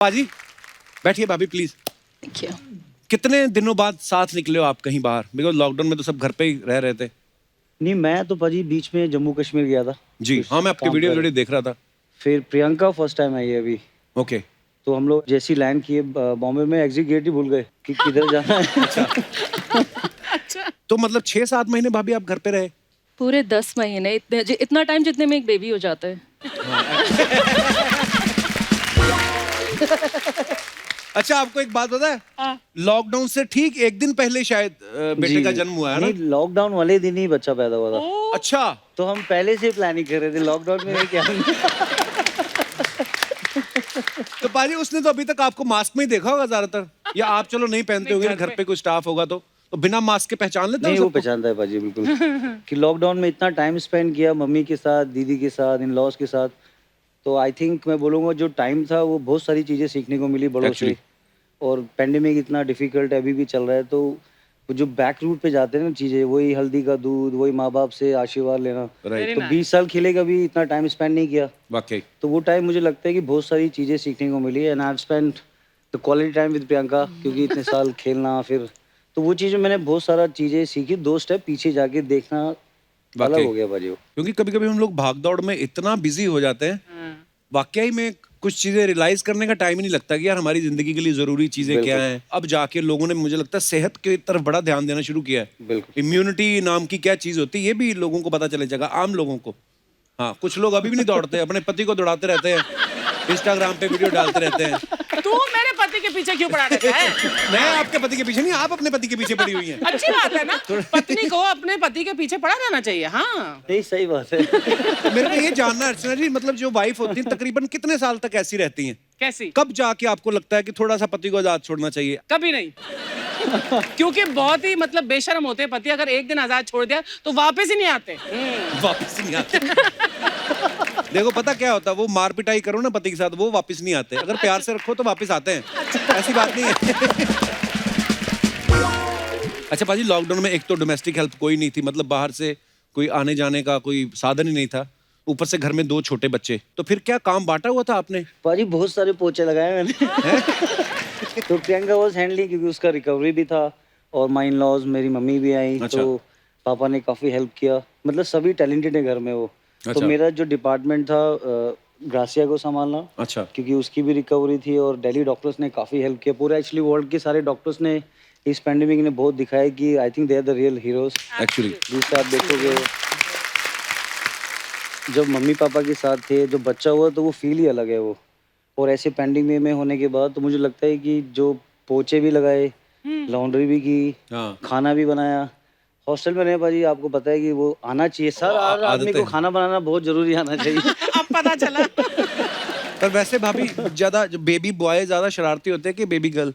पाजी बैठिए, भाभी प्लीज। Thank you. कितने दिनों बाद साथ निकले हो आप कहीं बाहर? बिकॉज लॉकडाउन में तो सब घर पे ही रह रहे थे। नहीं, मैं तो भाजी बीच में जम्मू कश्मीर गया था जी कुछ हाँ, मैं आपके काम वीडियो पर। देख रहा था। फिर प्रियंका फर्स्ट टाइम आई है अभी, ओके। तो हम लोग जैसी लैंड किए बॉम्बे में, एग्जिट गेट ही भूल गए कि किधर जाना है। तो मतलब 6-7 महीने भाभी आप घर पे रहे? पूरे 10 महीने, इतना टाइम जितने में एक बेबी हो जाता है। अच्छा, आपको एक बात पता है, लॉकडाउन से ठीक एक दिन पहले शायद बेटे जी। का जन्म हुआ है ना? नहीं, लॉकडाउन वाले दिन ही बच्चा पैदा हुआ था। अच्छा, तो हम पहले से प्लानिंग कर रहे थे, लॉकडाउन में क्या। तो पाजी उसने तो अभी तक आपको मास्क में ही देखा होगा ज्यादातर, या आप चलो नहीं पहनते होंगे, घर पे कोई स्टाफ होगा तो बिना मास्क के पहचान लेता है नहीं, वो सबको? पहचानता है पाजी बिल्कुल। कि लॉकडाउन में इतना टाइम स्पेंड किया मम्मी के साथ, दीदी के साथ, इन लॉज के साथ, तो आई थिंक मैं बोलूँगा जो टाइम था वो बहुत सारी चीज़ें सीखने को मिली बड़ों Actually. से। और पेंडेमिक इतना डिफिकल्ट अभी भी चल रहा है, तो वो जो बैक रूट पे जाते हैं ना चीज़ें, वही हल्दी का दूध, वही माँ बाप से आशीर्वाद लेना। राइट, तो 20 साल खेले कभी इतना टाइम स्पेंड नहीं किया, वाकई। तो वो टाइम मुझे लगता है कि बहुत सारी चीज़ें सीखने को मिली। And I have spent the quality time with Priyanka, क्योंकि इतने साल खेलना, फिर तो वो चीज़ें मैंने बहुत सारा चीज़ें सीखी। 2 स्टेप पीछे जाके देखना अलग वाकई। हो गया भाजी वो। क्योंकि कभी कभी हम लोग भाग दौड़ में इतना बिजी हो जाते हैं, वाकई में कुछ चीजें रियलाइज करने का टाइम ही नहीं लगता कि यार हमारी जिंदगी के लिए जरूरी चीजें क्या बिल्कुल। हैं। अब जाके लोगों ने मुझे लगता है सेहत की तरफ बड़ा ध्यान देना शुरू किया है। बिल्कुल। इम्यूनिटी नाम की क्या चीज होती है ये भी लोगों को पता चले जाएगा, आम लोगों को। हाँ, कुछ लोग अभी भी नहीं दौड़ते, अपने पति को दौड़ाते रहते हैं, इंस्टाग्राम पे वीडियो डालते रहते हैं। तू मेरे पति के पीछे क्यों पड़ा रहता है? मैं आपके पति के पीछे नहीं, आप अपने पति के पीछे पड़ी हुई हैं। अच्छी बात है ना, पत्नी को अपने पति के पीछे पड़ा रहना चाहिए। हाँ, नहीं, सही बात है। तो मेरे को ये जानना है अर्चना जी, मतलब जो वाइफ होती है तकरीबन कितने साल तक ऐसी रहती हैं? कैसी? कब जाके आपको लगता है कि थोड़ा सा पति को आजाद छोड़ना चाहिए? कभी नहीं। क्योंकि बहुत ही मतलब बेशर्म होते हैं पति, अगर एक दिन आजाद छोड़ दिया तो वापस ही नहीं आते। वापस नहीं आते। देखो पता क्या होता है, वो मार पिटाई करो ना पति के साथ, वो वापस नहीं आते। अगर प्यार से रखो तो वापस आते हैं, ऐसी बात नहीं है। अच्छा पाजी, लॉकडाउन में एक तो डोमेस्टिक हेल्प कोई नहीं थी, मतलब बाहर से कोई आने जाने का कोई साधन ही नहीं था, ऊपर से घर में 2 छोटे बच्चे, तो फिर क्या काम बांटा हुआ था आपने? पाजी बहुत सारे पोछे लगाए मैंने। तो प्रियंका वॉज हैंडलिंग, क्योंकि उसका रिकवरी भी था, और माई इन लॉज मेरी मम्मी भी आई। अच्छा। तो पापा ने काफ़ी हेल्प किया, मतलब सभी टैलेंटेड है घर में वो। तो अच्छा। मेरा जो डिपार्टमेंट था ग्रासिया को संभालना, अच्छा। क्योंकि उसकी भी रिकवरी थी, और दिल्ली डॉक्टर्स ने काफ़ी हेल्प किया। पूरा एक्चुअली वर्ल्ड के सारे डॉक्टर्स ने इस पैंडेमिक ने बहुत दिखाया कि I think they are the real heroes. Actually जिससे आप देखोगे जब मम्मी पापा के साथ थे, जो बच्चा हुआ तो वो फील ही अलग है वो। और ऐसे पेंडिंग में होने के बाद तो मुझे लगता है कि जो पोछे भी लगाए, लॉन्ड्री भी की, हाँ। खाना भी बनाया। हॉस्टल में रहे भाजी, आपको पता है कि वो आना चाहिए, हर आदमी आदतें को खाना बनाना बहुत जरूरी आना चाहिए। अब पता चला। पर वैसे भाभी ज्यादा जो बेबी बॉय ज्यादा शरारती होते हैं कि baby girl?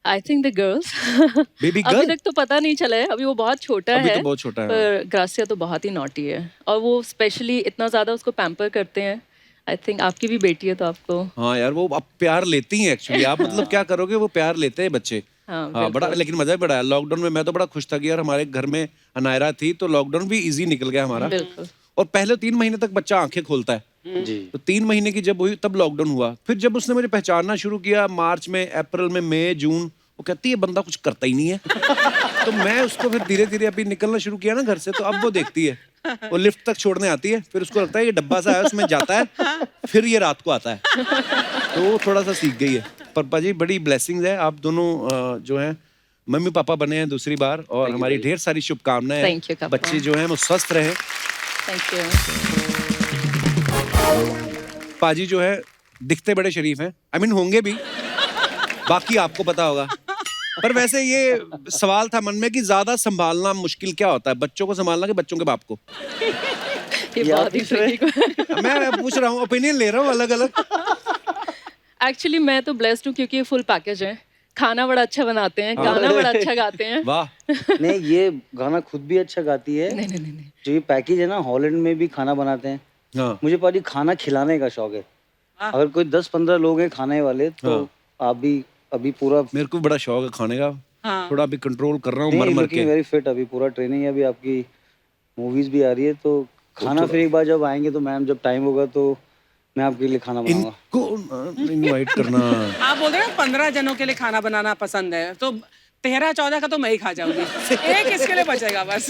I think the girls. Baby अभी गर्ल? तक तो पता नहीं चला है, अभी वो बहुत छोटा अभी है। तो बहुत छोटा है। पर ग्रासिया तो बहुत ही नॉटी है, और वो स्पेशली इतना ज्यादा उसको पैम्पर करते हैं। आई थिंक आपकी भी बेटी है तो आपको। हाँ यार, वो अब प्यार लेती हैं एक्चुअली। आप मतलब क्या करोगे, वो प्यार लेते हैं बच्चे। हाँ, हाँ बड़ा, बिल्कुल। लेकिन मजा भी बड़ा आया लॉकडाउन में। मैं तो बड़ा खुश था कि यार हमारे घर में अनायरा थी, तो लॉकडाउन भी इजी निकल गया हमारा। बिल्कुल। और पहले 3 महीने तक बच्चा आंखें खोलता है, जी। तो 3 महीने की जब हुई तब लॉकडाउन हुआ। फिर जब उसने मुझे पहचानना शुरू किया मार्च में, अप्रैल में, मई, जून, वो कहती है बंदा कुछ करता ही नहीं है। तो मैं उसको फिर धीरे धीरे अभी निकलना शुरू किया ना घर से, तो अब वो देखती है, वो लिफ्ट तक छोड़ने आती है, फिर उसको लगता है ये डब्बा सा है उसमें जाता है, फिर ये रात को आता है, तो वो थोड़ा सा सीख गई है। पर पाजी बड़ी ब्लेसिंग्स है, आप दोनों जो हैं मम्मी पापा बने हैं दूसरी बार, और you, हमारी भाई। ढेर सारी शुभकामनाएं हैं। Thank you, Kappa। बच्चे जो हैं वो स्वस्थ रहे। Thank you. पाजी जो है दिखते बड़े शरीफ हैं, आई मीन होंगे भी, बाकी आपको पता होगा। पर वैसे ये सवाल था मन में कि ज्यादा संभालना मुश्किल क्या होता है, बच्चों को संभालना कि बच्चों के बाप को? ये ये बहुत आप ही ही से- tricky मैं पूछ रहा हूँ, ओपिनियन ले रहा हूँ अलग अलग। एक्चुअली मैं तो ब्लेस्ड हूँ क्योंकि ये फुल पैकेज है। खाना बड़ा अच्छा बनाते हैं, गाना बड़ा अच्छा गाते हैं। वाह। नहीं, ये गाना खुद भी अच्छा गाती है। नहीं नहीं नहीं नहीं। जो ये पैकेज है ना, हॉलैंड में भी खाना बनाते हैं। हाँ मुझे पाजी खाना खिलाने का शौक है। अगर कोई 10-15 लोग हैं खाने वाले, तो आप भी अभी पूरा मेरे को बड़ा शौक है खाने का। हाँ। थोड़ा अभी कंट्रोल कर रहा हूँ मर नहीं, मर लुकिंग के। Very fit. अभी पूरा ट्रेनिंग है, अभी आपकी मूवीज भी आ रही है, तो खाना फिर एक बार जब आएंगे तो मैम, जब टाइम होगा तो मैं आपके लिए खाना बनाऊंगा। इनको इनवाइट करना। आप बोल रहे हो 15 जनों के लिए खाना बनाना पसंद है, तो 13-14 का तो मैं ही खा जाऊंगी। एक इसके लिए बचेगा बस।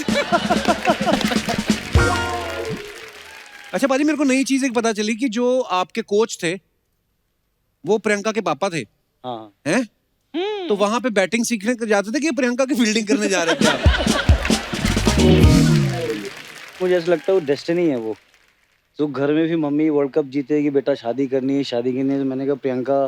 अच्छा बाजी, मेरे को नई चीज एक पता चली कि जो आपके कोच थे वो प्रियंका के पापा थे, हाँ हैं? तो वहां पे बैटिंग सीखने के जाते थे कि प्रियंका की फील्डिंग करने जा रहे थे आप? मुझे ऐसा लगता है वो डेस्टिनी है वो। तो घर में भी मम्मी वर्ल्ड कप जीतेगी, बेटा शादी करनी है, शादी करनी है। तो मैंने कहा प्रियंका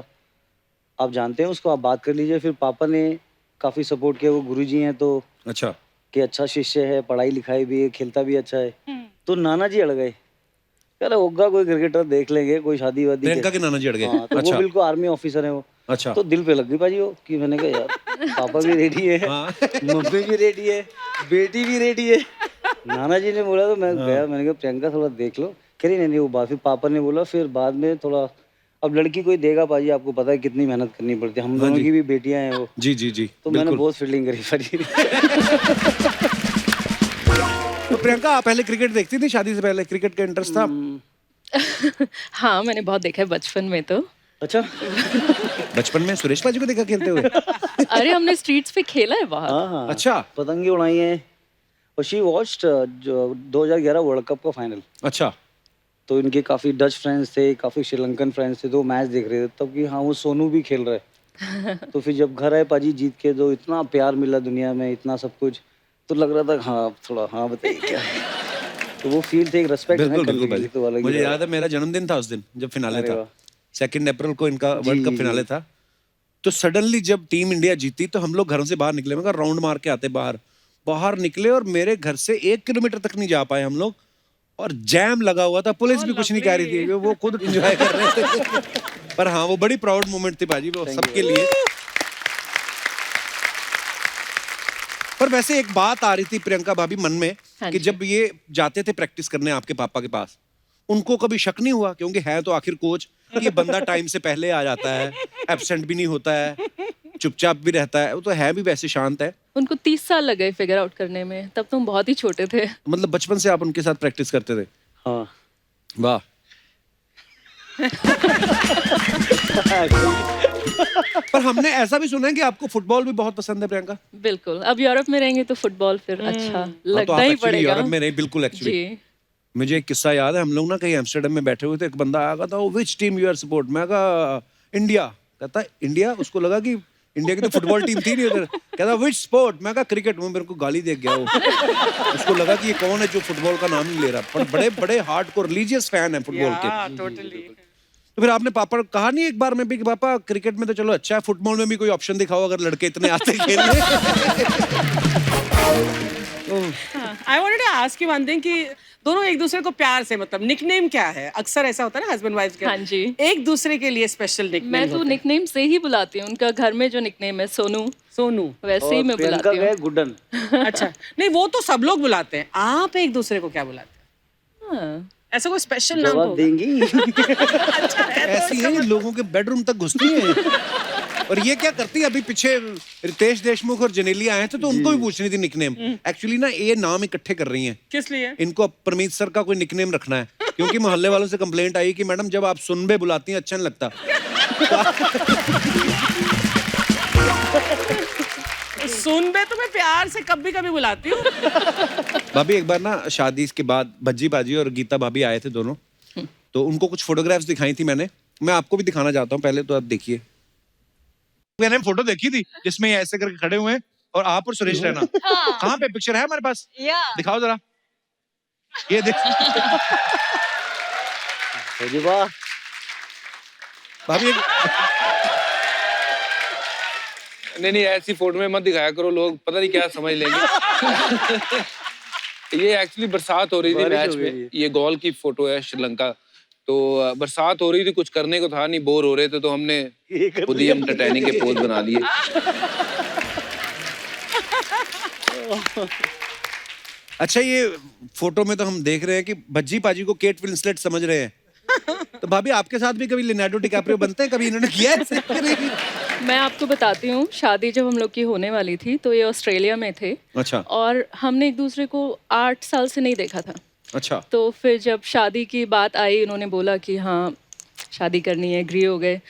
आप जानते हैं उसको, आप बात कर लीजिए। फिर पापा ने काफ़ी सपोर्ट किया, वो गुरुजी हैं तो अच्छा। कि अच्छा शिष्य है, पढ़ाई लिखाई भी है, खेलता भी अच्छा है। तो नाना जी अड़ गए, कह रहे होगा कोई क्रिकेटर देख लेंगे, कोई शादी वादी प्रियंका के नाना जी अड़ गए। हाँ, तो अच्छा। वो बिल्कुल आर्मी ऑफिसर है वो। अच्छा। तो दिल पे लग गई बाजी वो कि मैंने कहा यार पापा भी रेडी है, हाँ। मम्मी भी रेडी है, बेटी भी रेडी है। नाना जी ने बोला तो मैं गया, मैंने कहा प्रियंका थोड़ा देख लो। कह रही नहीं वो बात। फिर पापा ने बोला, फिर बाद में थोड़ा अब लड़की कोई देगा पाजी, आपको पता है कितनी मेहनत करनी पड़ती है, हम दोनों की भी बेटियां हैं वो। जी जी जी, तो मैंने बिल्कुल। बहुत फील्डिंग करी पाजी। तो प्रियंका आप पहले क्रिकेट देखती थी? शादी से पहले क्रिकेट का इंटरेस्ट था? हाँ, मैंने बहुत देखा है बचपन में तो। अच्छा। बचपन में सुरेश पाजी को देखा खेलते हुए? अरे हमने स्ट्रीट्स पे खेला है बाहर। हाँ हाँ, अच्छा। पतंगी उड़ाई है। और शी वॉच्ड जो 2011 वर्ल्ड कप का फाइनल। अच्छा। तो इनके काफ़ी डच फ्रेंड्स थे, काफ़ी श्रीलंकन फ्रेंड्स थे, तो मैच देख रहे थे तब कि हाँ वो सोनू भी खेल रहे। तो फिर जब घर आए पाजी जीत के, तो इतना प्यार मिला दुनिया में, इतना सब कुछ, तो लग रहा था हाँ थोड़ा हाँ बताइए क्या है। तो वो फील थे, एक रिस्पेक्ट है बिल्कुल कर बिल्कुल ली भाई। तो अलग ही मुझे है। याद है मेरा जन्मदिन था उस दिन जब फिनाले अरे था। वाह। 2 अप्रैल को इनका वर्ल्ड कप जी, फिनाले था। तो सडनली जब टीम इंडिया जीती तो हम लोग घरों से बाहर निकले। मैं कहा राउंड मार के आते बाहर। बाहर निकले और मेरे घर से 1 किलोमीटर तक नहीं जा पाए हम लोग, और जैम लगा हुआ था। पुलिस भी कुछ नहीं कह रही थी, वो खुद एंजॉय कर रहे थे। पर हाँ वो बड़ी प्राउड मोमेंट थी बाजी, वो सबके लिए। पर वैसे एक बात आ रही थी प्रियंका भाभी मन में हाँ कि जी। जब ये जाते थे प्रैक्टिस करने आपके पापा के पास, उनको कभी शक नहीं हुआ, क्योंकि है तो आखिर कोच, कि ये बंदा टाइम से पहले आ जाता है, एब्सेंट भी नहीं होता है, चुपचाप भी रहता है, वो तो है भी वैसे शांत है। उनको 30 साल लग गए फिगर आउट करने में, तब तुम बहुत ही छोटे थे। मतलब बचपन से आप उनके साथ प्रैक्टिस करते थे? हाँ। वाह। पर हमने ऐसा भी सुना है कि आपको फुटबॉल भी बहुत पसंद है प्रियंका। बिल्कुल, अब यूरोप में रहेंगे तो फुटबॉल फिर अच्छा हाँ, तो लगना आप ही एक्चुअली पड़ेगा। यूरोप में रहे, बिल्कुल एक्चुअली। जी। मुझे एक किस्सा याद है, हम लोग ना कहीं एम्स्टर्डम में बैठे हुए थे, एक बंदा आ गया था, which team you are support? मैं कहा इंडिया। कहता इंडिया? उसको लगा कि इंडिया की तो फुटबॉल टीम थी नहीं उधर। कहता विच स्पोर्ट? मैं कहा क्रिकेट। वो मेरे को गाली दे गया वो। उसको लगा कि ये कौन है जो फुटबॉल का नाम नहीं ले रहा। पर बड़े बड़े हार्डकोर रिलीजियस फैन है फुटबॉल के। टोटली। तो फिर आपने पापा को कहा नहीं एक बार में भी कि पापा क्रिकेट में तो चलो अच्छा है, फुटबॉल में भी कोई ऑप्शन दिखाओ अगर लड़के इतने आते खेलने? I wanted to ask you one thing कि दोनों एक दूसरे को प्यार से, मतलब निकनेम क्या है? अक्सर ऐसा होता है ना हस्बैंड वाइफ के, हाँ जी। एक दूसरे के लिए स्पेशल निकनेम। मैं तो निकनेम से ही बुलाती हूँ। उनका घर में जो निकनेम है सोनू, सोनू। वैसे ही और मैं प्रियंका बुलाती गए हूँ। गुड्डन। अच्छा, नहीं वो तो सब लोग बुलाते हैं, आप एक दूसरे को क्या बुलाते हैं? हाँ। ऐसा कोई स्पेशल नाम तो जवाब होगा। देंगी। अच्छा है तो ऐसी है, लोगों के बेडरूम तक घुसती है। और ये क्या करती है, अभी पीछे रितेश देशमुख और जनेलिया आए थे तो उनको भी पूछ रही थी निकनेम। एक्चुअली ना ये नाम इकट्ठे कर रही हैं। किस लिए? इनको अब परमीत सर का कोई निकनेम रखना है, क्योंकि मोहल्ले वालों से कंप्लेंट आई कि मैडम जब आप सुनबे बुलाती हैं अच्छा नहीं लगता। सुनबे तो मैं प्यार से कभी कभी बुलाती हूँ। भाभी एक बार ना शादी के बाद भज्जी बाजी और गीता भाभी आए थे दोनों, तो उनको कुछ फोटोग्राफ्स दिखाई थी मैंने। मैं आपको भी दिखाना चाहता हूँ, पहले तो आप देखिए। मैंने फोटो देखी थी जिसमें ये ऐसे करके खड़े हुए हैं और आप और सुरेश रैना। कहाँ पे पिक्चर है हमारे पास? दिखाओ जरा। ये देख अरे वाह। भाभी नहीं ऐसी फोटो में मत दिखाया करो, लोग पता नहीं क्या समझ लेंगे। ये एक्चुअली बरसात हो रही थी बारिश मैच हो गई में। थी। ये गोल की फोटो है श्रीलंका। तो बरसात हो रही थी, कुछ करने को था नहीं, बोर हो रहे थे, तो हमने खुद ही एंटरटेनिंग के पोज बना लिए। अच्छा, ये फोटो में तो हम देख रहे हैं कि भज्जी पाजी को केट विंसलेट समझ रहे हैं। तो भाभी आपके साथ भी कभी लियोनार्डो डिकैप्रियो बनते हैं? कभी इन्होंने किया है ऐसे? मैं आपको बताती हूँ, शादी जब हम लोग की होने वाली थी तो ये ऑस्ट्रेलिया में थे। अच्छा और हमने एक दूसरे को 8 साल से नहीं देखा था। अच्छा। तो फिर जब शादी की बात आई, उन्होंने बोला कि हाँ शादी करनी है, एग्री हो गए।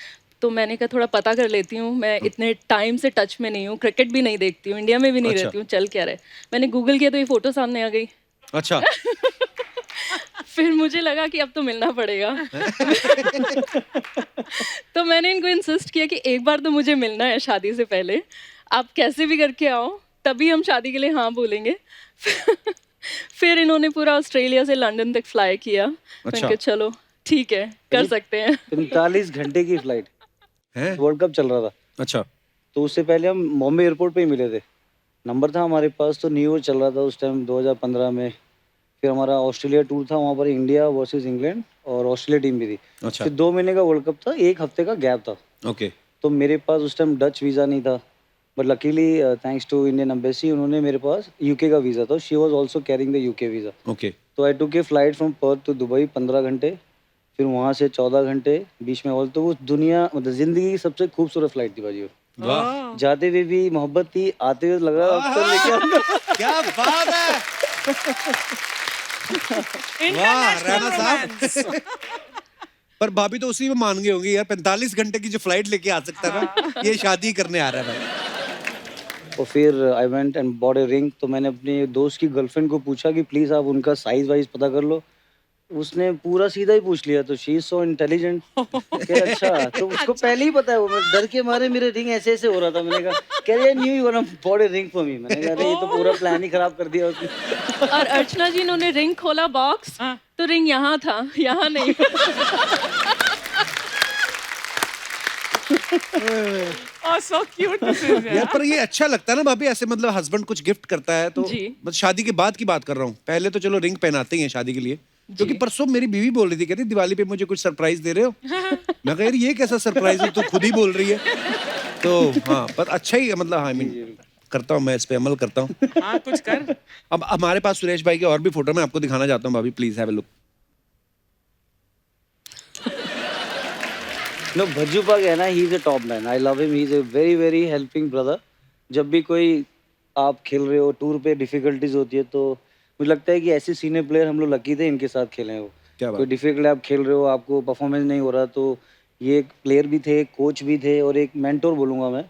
तो मैंने कहा थोड़ा पता कर लेती हूँ, मैं इतने टाइम से टच में नहीं हूँ, क्रिकेट भी नहीं देखती हूँ, इंडिया में भी नहीं अच्छा। रहती हूँ, चल क्या रहा है। मैंने गूगल किया तो ये फ़ोटो सामने आ गई। अच्छा। फिर मुझे लगा कि अब तो मिलना पड़ेगा। तो मैंने इनको इंसिस्ट किया कि एक बार तो मुझे मिलना है शादी से पहले, आप कैसे भी करके आओ, तभी हम शादी के लिए हाँ बोलेंगे। फिर इन्होंने पूरा ऑस्ट्रेलिया से लंदन तक फ्लाई किया। मैंने अच्छा। कहा चलो ठीक है, कर सकते हैं। 45 घंटे की फ्लाइट, हैं? वर्ल्ड कप चल रहा था। अच्छा। तो उससे पहले हम बॉम्बे एयरपोर्ट पे ही मिले थे। नंबर था हमारे पास, तो न्यू ईयर चल रहा था उस टाइम 2015 में। फिर हमारा ऑस्ट्रेलिया टूर था, वहाँ पर इंडिया वर्सेस इंग्लैंड और ऑस्ट्रेलिया टीम भी थी। अच्छा। फिर 2 महीने का वर्ल्ड कप था, 1 हफ्ते का गैप था। ओके। तो मेरे पास उस टाइम डच वीज़ा नहीं था, but luckily thanks to Indian embassy उन्होंने मेरे पास यूके का वीज़ा था। She was also carrying the UK visa. Okay. तो I took a flight from Perth to Dubai 15 घंटे, फिर वहाँ से 14 घंटे बीच में। और तो वो दुनिया मतलब ज़िंदगी की सबसे खूबसूरत फ्लाइट थी भाजी वो। वाह, जाते हुए भी मोहब्बत थी, आते हुए लग रहा अब तो लेके आऊंगा। क्या बात है। वाह राणा साहब। पर भाभी तो उसी में मान गई होंगी यार, 45 घंटे की जो फ्लाइट लेके आ सकता है ना, ये शादी करने आ रहा है भाई। और फिर I went and bought a ring. तो मैंने अपने दोस्त की गर्लफ्रेंड को पूछा कि प्लीज़ आप उनका साइज़ वाइज पता कर लो। उसने पूरा सीधा ही पूछ लिया, तो शी इज सो इंटेलिजेंट। अच्छा, तो उसको पहले ही पता है। वो मैं डर के मारे मेरे रिंग ऐसे ऐसे हो रहा था। मैंने कहा कह रही new you gonna bot a ring for me. मैंने कहा अरे ये तो पूरा प्लान ही खराब कर दिया उसने। और अर्चना जी इन्होंने रिंग खोला बॉक्स, तो रिंग यहाँ था, यहाँ नहीं। Oh, so cute this is, यार पर ये अच्छा लगता है ना भाभी, ऐसे मतलब हस्बैंड कुछ गिफ्ट करता है तो। जी। मतलब शादी के बाद की बात कर रहा हूँ, पहले तो चलो रिंग पहनाते ही हैं शादी के लिए। क्योंकि परसों मेरी बीवी बोल रही थी, कहती दिवाली पे मुझे कुछ सरप्राइज दे रहे हो। मैं कहा यार ये कैसा सरप्राइज है, तू खुद ही बोल रही है। तो हाँ, पर अच्छा ही है मतलब। हाँ, I mean, करता हूँ मैं, इस पे अमल करता हूँ। हाँ कुछ कर। अब हमारे पास सुरेश भाई के और भी फोटो मैं आपको दिखाना चाहता हूँ भाभी, please have a look. No, Bhajju पाक है ना, he is a top man. I love him, he is a very very helping brother. जब भी कोई आप खेल रहे हो टूर पे, डिफिकल्टीज होती है, तो मुझे लगता है कि ऐसे सीनियर प्लेयर हम लोग लकी थे इनके साथ खेले हैं। वो क्या बात। कोई डिफिकल्ट आप खेल रहे हो, आपको परफॉर्मेंस नहीं हो रहा, तो ये एक प्लेयर भी थे, कोच भी थे और एक मेंटोर बोलूंगा मैं।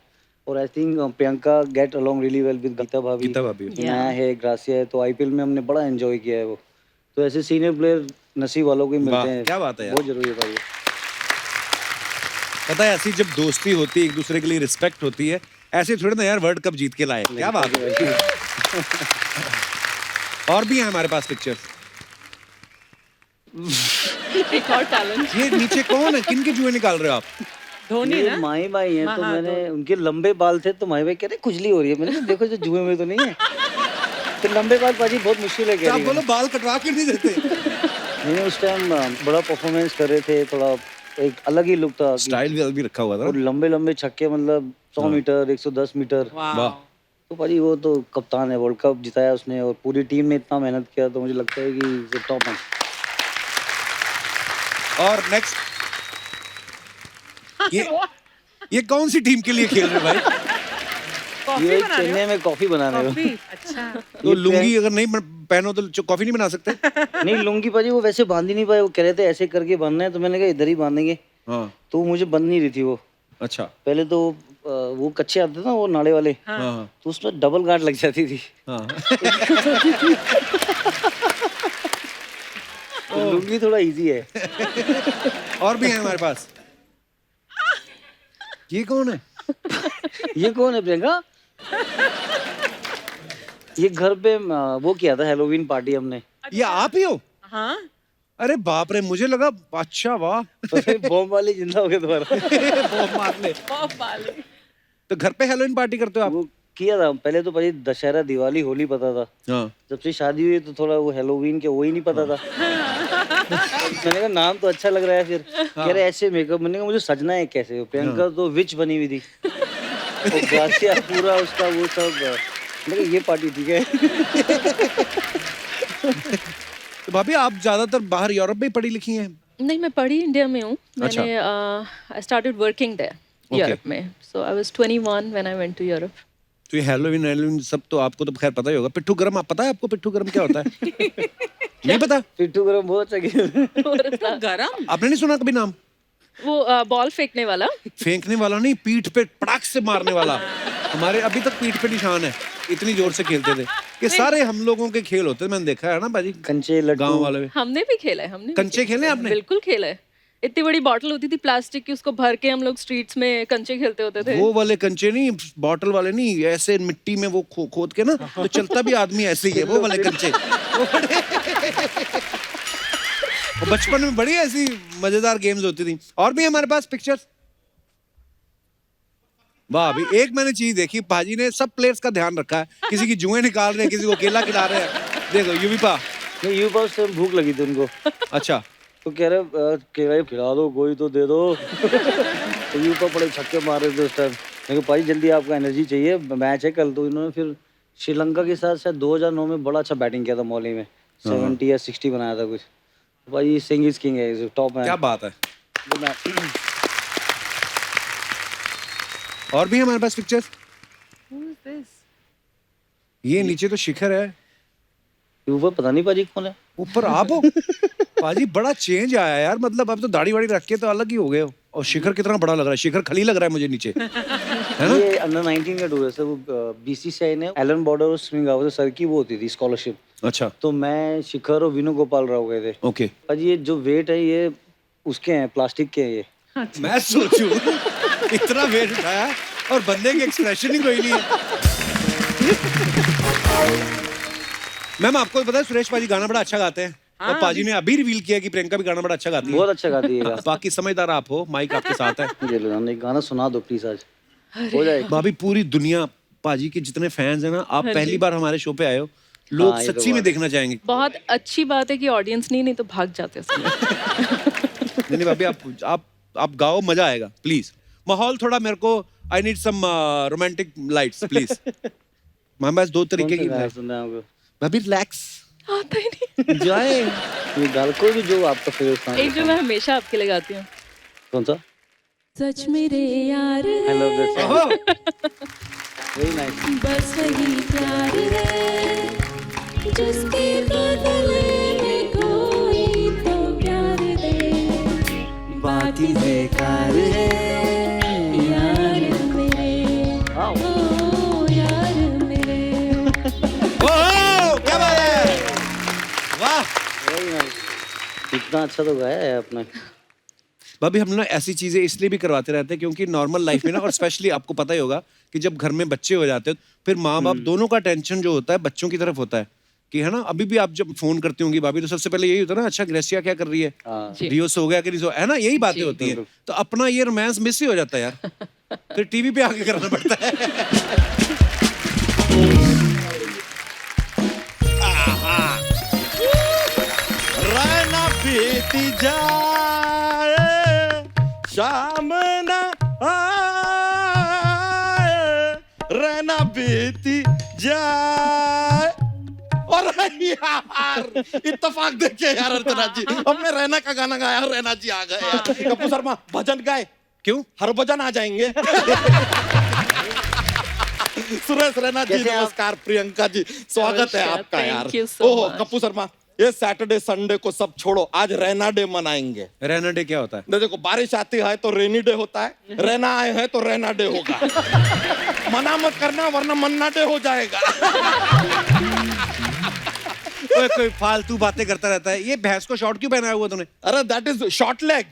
और I think Priyanka get along really well with Geeta भाभी। गीता भाभी। जो नया है, ग्रासिया है, तो आईपीएल में हमने बड़ा एंजॉय किया है वो। तो ऐसे सीनियर प्लेयर नसीब वालों को ही वाह, मिलते हैं। क्या बात है यार। बहुत जरूरी है भाई। पता है ऐसी जब दोस्ती होती है, एक दूसरे के लिए रिस्पेक्ट होती है, ऐसे थोड़ी ना यार वर्ल्ड कप जीत के लाए। क्या बात है। और भी हैं हमारे पास पिक्चर्स। एक और टैलेंट। ये नीचे कौन है, किन के जुए निकाल रहे हो आप? धोनी ये ना। माही भाई हैं, तो हाँ, मैंने उनके लंबे बाल थे, तो माही भाई कह रहे खुजली हो रही है। मैंने कहा देखो जो जुए में तो नहीं है। तो लंबे बाल पाजी बहुत मुश्किल है क्या कह आप रही बोलो बाल कटवा के नहीं देते? मैंने उस टाइम बड़ा परफॉर्मेंस कर रहे थे, थोड़ा एक अलग ही लुक था। स्टाइल भी रखा हुआ था और ना? लंबे लंबे छक्के, मतलब 100 मीटर, 110 मीटर। वाह। तो पाजी वो तो कप्तान है, वर्ल्ड कप जिताया उसने और पूरी टीम ने इतना मेहनत किया, तो मुझे लगता है कि टॉप है। और नेक्स्ट, ये कौन सी टीम के लिए खेल रहे हो भाई? कॉफी ये बना रहे चेन्नई में कॉफी बना रहे हो? हो। कॉफी, अच्छा। तो लुंगी अगर नहीं पहनो तो कॉफी नहीं बना सकते? नहीं, लुंगी पाजी वो वैसे बांध ही नहीं पाए। वो कह रहे थे ऐसे करके बांधना है, तो मैंने कहा इधर ही बांधेंगे। हाँ। तो मुझे बंद नहीं रही थी वो। अच्छा। पहले तो वो कच्चे आते थे ना, वो नाड़े वाले। हाँ। तो उसमें डबल गांठ लग जाती थी। हाँ। तो लुंगी थोड़ा इजी है। और भी हैं हमारे पास। ये कौन है? ये कौन है प्रियंका? ये घर पे वो किया था, हेलोवीन पार्टी हमने। ये आप ही हो? हाँ। अरे बाप रे, मुझे लगा। अच्छा वाह। बॉम्ब वाले जिंदा हो गए दोबारा। बॉम्ब मार ले। तो घर पे हैलोवीन पार्टी करते हो आप? वो किया था पहले तो भाई, दशहरा, दिवाली, होली पता था। हाँ। जब से शादी हुई तो थोड़ा वो हेलोवीन के वो ही नहीं पता था। मैंने कहा नाम तो अच्छा लग रहा है। फिर कह रहे ऐसे मेकअप। मैंने कहा मुझे सजना है कैसे। प्रियंका तो विच बनी हुई थी और ग्रासिया पूरा उसका वो सब। मैंने कहा ये पार्टी ठीक है। तो भाभी आप ज्यादातर बाहर यूरोप में ही पढ़ी लिखी हैं? नहीं, मैं पढ़ी इंडिया में हूँ। अच्छा। मैंने I started working there Europe में। So I was 21 when I went to Europe. तो ये हेलोवीन सब तो आपको तो खैर पता ही होगा। पिट्ठू गरम, आप पता है आपको पिट्ठू गरम क्या होता है? नहीं पता? पिट्ठू गरम बहुत अच्छा खेल। गरम। आपने नहीं सुना कभी नाम? वो बॉल फेंकने वाला। फेंकने वाला नहीं, पीठ पे पटाख से मारने वाला। हमारे अभी तक पीठ पे निशान है, इतनी जोर से खेलते थे। ये सारे हम लोगों के खेल होते थे, मैंने देखा है ना बाजी, कंचे लड्डू गांव वाले में। हमने भी खेला है, हमने भी कंचे खेले आपने? बिल्कुल खेला है। इतनी बड़ी बॉटल होती थी प्लास्टिक की, उसको भर के हम लोग स्ट्रीट्स में कंचे खेलते होते थे। वो वाले कंचे नहीं, बॉटल वाले नहीं, ऐसे मिट्टी में वो खोद के ना, तो चलता भी आदमी ऐसे ही है, वो वाले कंचे। वो बचपन में बड़ी ऐसी मजेदार गेम्स होती थी। और भी हमारे पास पिक्चर्स। वाह, अभी एक मैंने चीज देखी, पाजी ने सब प्लेयर्स का ध्यान रखा है। किसी की जुएं निकाल रहे हैं, किसी को केला खिला रहे हैं। देखो युविपा, नहीं युवा से भूख लगी थी उनको, अच्छा तो कह रहे केला ही खिला दो, कोई तो दे दो। तो युवा बड़े छक्के मार रहे थे उस टाइम। मैं कहा भाई जल्दी, आपको एनर्जी चाहिए, मैच है कल। तो इन्होंने फिर श्रीलंका के साथ शायद 2009 में बड़ा अच्छा बैटिंग किया था मौली में, 70 या 60 बनाया था कुछ। तो भाई सिंह इज किंग है, टॉप है। क्या बात है। और भी हमारे पास पिक्चर्स। ये नीचे तो शिखर है, ऊपर पता नहीं पाजी कौन है। ऊपर आप हो। पाजी बड़ा चेंज आया यार, मतलब अब तो दाढ़ी वाड़ी रख के तो अलग ही हो गए हो। और शिखर कितना बड़ा लग रहा है, शिखर खली लग रहा है मुझे नीचे, है ना? ये अंडर 19 का टूर है सर। वो बीसीसीआई ने एलन बॉर्डर और स्विंग आवर सर की वो होती थी स्कॉलरशिप। अच्छा, तो मैं, शिखर और विनू गोपाल राव गए थे। ओके। पाजी ये जो वेट है ये उसके हैं, प्लास्टिक के हैं ये। मैं सोचूं इतना वेट उठाया और बंदे के एक्सप्रेशन ही कोई नहीं है। मैम आपको पता है सुरेश पाजी गाना बड़ा अच्छा गाते हैं। और पाजी ने अभी रिवील किया कि प्रियंका भी गाना बड़ा अच्छा गाती है। बहुत अच्छा गाती है। बाकी समझदार आप हो, माइक आपके साथ है। मुझे लगा एक गाना सुना दो प्लीज आज, हो जाए। भाभी पूरी दुनिया पाजी के जितने फैंस हैं ना, आप पहली बार हमारे शो पे आए हो, लोग हाँ, ये तो सच्ची में बात है। तो देखना चाहेंगे। बहुत अच्छी बात है कि ऑडियंस नहीं तो भाग जाते हैं। नहीं भाभी, आप गाओ, मजा आएगा प्लीज। माहौल थोड़ा मेरे को, I need some romantic lights please. हमारे पास दो तरीके की गाना सुनना है आपको? भाभी रिलैक्स, आता ही नहीं। एंजॉय। ये गाल कोई भी जो आपका फेवरेट सॉन्ग। एक जो मैं हमेशा आपके लिए गाती हूँ। कौन सा? सच मेरे यार I love that song, very nice. बस वही प्यार है जिसके बदले में कोई तो प्यार दे, बाकी बेकार है यार मेरे, ओ यार मेरे। ओह क्या बात है, वाह। Very nice. इतना अच्छा तो गाया है आपने। भाभी हम ना ऐसी चीजें इसलिए भी करवाते रहते हैं क्योंकि नॉर्मल लाइफ में ना, और स्पेशली आपको पता ही होगा कि जब घर में बच्चे हो जाते हैं, फिर माँ बाप दोनों का टेंशन जो होता है बच्चों की तरफ होता है कि, है ना? अभी भी आप जब फोन करती होंगी भाभी, तो सबसे पहले यही होता है ना, अच्छा ग्रेसिया क्या कर रही है, हाँ। जी। रियो सो गया कि नहीं सो, है ना? यही बातें होती हैं। तो अपना ये रोमांस मिस ही हो जाता है यार, फिर टीवी पे आके करना पड़ता है। रहना बीती जाए, शाम न आए, रहना बीती जाए। और यार इत्तेफाक देखिए यार अर्चना जी, हमने रैना का गाना गाया और रैना जी आ गए यार। कपूर शर्मा भजन गाए क्यों? हर भजन आ जाएंगे। सुरेश रैना जी कैसे आप? नमस्कार, प्रियंका जी स्वागत है नमस्कार, आपका यार। thank you so ओहो much. कपूर शर्मा, ये सैटरडे संडे को सब छोड़ो, आज रैना डे मनाएंगे। रहना डे क्या होता है? देखो बारिश आती है तो रेनी डे होता है, रहना आए हैं तो रहना डे होगा। मना मत करना वरना मन्ना डे हो जाएगा। ओए, कोई फालतू बातें करता रहता है। ये भैंस को शॉर्ट क्यों पहनाया हुआ तूने? अरे that is short leg.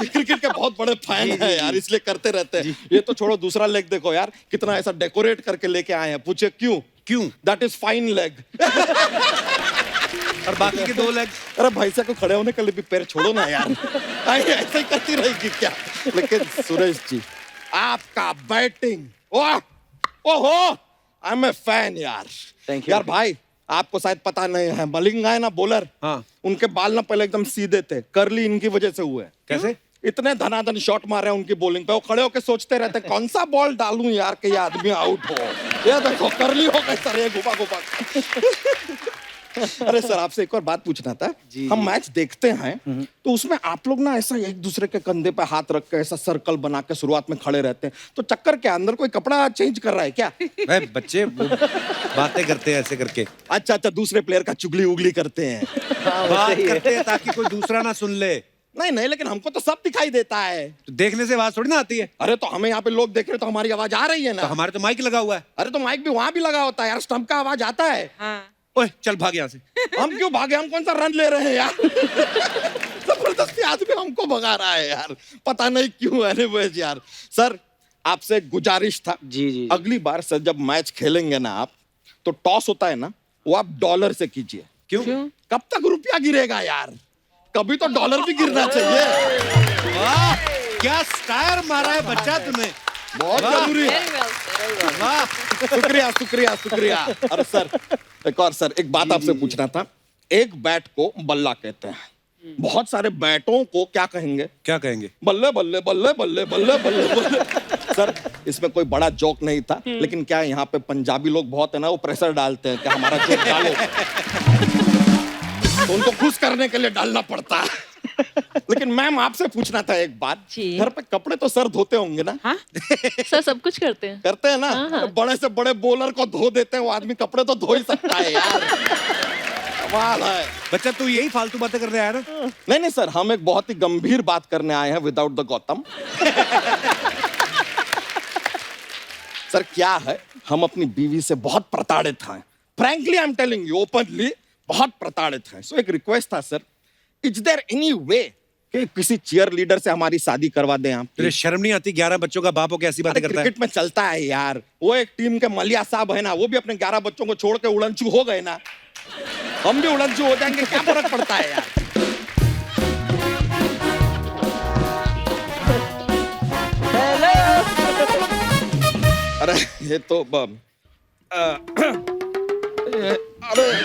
Cricket के बहुत बड़े फैन है यार, इसलिए करते रहते हैं। ये तो छोड़ो, दूसरा लेग देखो यार, कितना ऐसा डेकोरेट करके लेके आए हैं। पूछे क्यों? क्यों? That is fine leg. और बाकी के दो लेग? अरे भैंसा को खड़े होने के लिए भी पैर छोड़ो ना यार। ऐसे ही करती रहेगी क्या? लेकिन सुरेश जी आपका बैटिंग, ओह ओहो, आई एम ए फैन यार। Thank you. यार भाई आपको शायद पता नहीं है, मलिंगा है ना बॉलर, हाँ। उनके बाल ना पहले एकदम सीधे थे, कर्ली इनकी वजह से हुए। कैसे? इतने धनाधन शॉट मारे हैं उनकी बॉलिंग पे, वो खड़े होकर सोचते रहते कौन सा बॉल डालूं यार कि ये आदमी आउट हो। ये देखो कर्ली हो गए सर, ये घुमा घुमा। अरे सर आपसे एक और बात पूछना था। हम मैच देखते हैं तो उसमें आप लोग ना ऐसा एक दूसरे के कंधे पे हाथ रख के ऐसा सर्कल बना के शुरुआत में खड़े रहते हैं, तो चक्कर के अंदर कोई कपड़ा चेंज कर रहा है क्या? भाई बच्चे वो बातें करते हैं ऐसे करके, अच्छा अच्छा, दूसरे प्लेयर का चुगली उगली करते हैं। बात करते हैं ताकि कोई दूसरा ना सुन ले। नहीं नहीं, लेकिन हमको तो सब दिखाई देता है। तो देखने से आवाज थोड़ी ना आती है। अरे तो हमें यहाँ पे लोग देख रहे तो हमारी आवाज आ रही है तो ना। हमारे तो माइक लगा हुआ है। अरे तो माइक भी वहां भी लगा होता है यार, स्टंप का आवाज आता है। ओए चल भाग यहाँ से। हम क्यों भागे, हम कौन सा रन ले रहे हैं यार। जबरदस्ती आदमी हमको भगा रहा है यार, पता नहीं क्यों। एनीवेज यार, सर आपसे गुजारिश था, जी जी। अगली बार सर जब मैच खेलेंगे ना आप, तो टॉस होता है ना, वो आप डॉलर से कीजिए। क्यों? कब तक रुपया गिरेगा यार, कभी तो डॉलर भी गिरना चाहिए। वाह क्या स्टायर मारा है बच्चा तूने। बहुत जरूरी है। Very well, sir. वाह शुक्रिया शुक्रिया शुक्रिया। और सर एक और सर, एक बात आपसे पूछना था। एक बैट को बल्ला कहते हैं, बहुत सारे बैटों को क्या कहेंगे? क्या कहेंगे? बल्ले बल्ले बल्ले बल्ले बल्ले बल्ले बल्ले। सर इसमें कोई बड़ा जोक नहीं था, लेकिन क्या यहाँ पे पंजाबी लोग बहुत है ना, वो प्रेशर डालते हैं कि हमारा जोक डालो। तो उनको खुश करने के लिए डालना पड़ता है। लेकिन मैम आपसे पूछना था एक बात, जी। घर पे कपड़े तो सर धोते होंगे ना? सर सब कुछ करते हैं। करते हैं ना? तो बड़े से बड़े बॉलर को धो देते हैं वो आदमी, कपड़े तो धो ही सकता है यार। कमाल है। बच्चा तू यही फालतू बातें करने आया ना? नहीं नहीं सर, हम एक बहुत ही गंभीर बात करने आए हैं विदाउट द गौतम। सर क्या है, हम अपनी बीवी से बहुत प्रताड़ित हैं। Frankly I am telling you openly, बहुत प्रताड़ित हैं। सो एक रिक्वेस्ट था sir, is there any way कि किसी चीयर लीडर से हमारी शादी करवा दें आप? तेरे शर्म नहीं आती? 11 बच्चों का बाप हो के ऐसी अरे बातें करता है? क्रिकेट में चलता है यार, वो एक टीम के मलिया साहब है ना, वो भी अपने 11 बच्चों को छोड़ के उड़नचू हो गए ना, हम भी उड़नचू हो जाएंगे, क्या फर्क पड़ता है यार। अरे ये तो अरे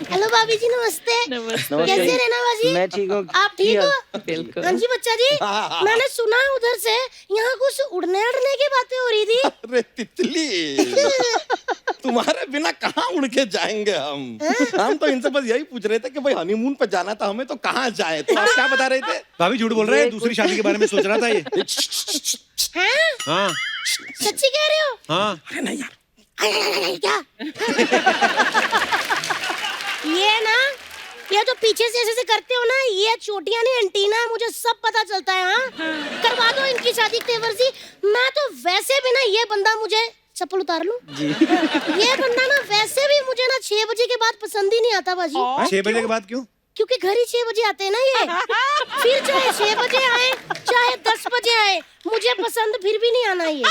हेलो भाभी जी, नमस्ते। नमस्ते। नमस्ते। कैसे रहना बाजी? मैं ठीक हूँ। आप ठीक हो? बिल्कुल। हाँ जी बच्चा जी, मैंने सुना है उधर से यहाँ कुछ उड़ने उड़ने की बातें हो रही थी। अरे तितली, तुम्हारे बिना कहाँ उड़ के जाएंगे हम तो इनसे बस यही पूछ रहे थे कि भाई हनीमून पे जाना था हमें, तो कहाँ जाए? तो आप क्या बता रहे थे? भाभी झूठ बोल रहे हैं, दूसरी शादी के बारे में सोच रहा था ये। हैं? हाँ सच्ची कह रहे हो? हाँ। अरे नहीं यार, क्या? ये ना, ये तो पीछे से ऐसे करते हो ना, ये चोटियां नहीं एंटीना है, मुझे सब पता चलता है। हाँ, करवा दो इनकी शादी तेवर जी। मैं तो वैसे भी ना, ये बंदा मुझे, चप्पल उतार लूं? जी। ये बंदा ना वैसे भी मुझे ना 6 बजे के बाद पसंद ही नहीं आता बाजी। 6 बजे के बाद क्यों? क्योंकि घर ही 6 बजे आते हैं ना ये। फिर चाहे 6 बजे आए, चाहे 10 बजे आए, मुझे पसंद फिर भी नहीं आना ये।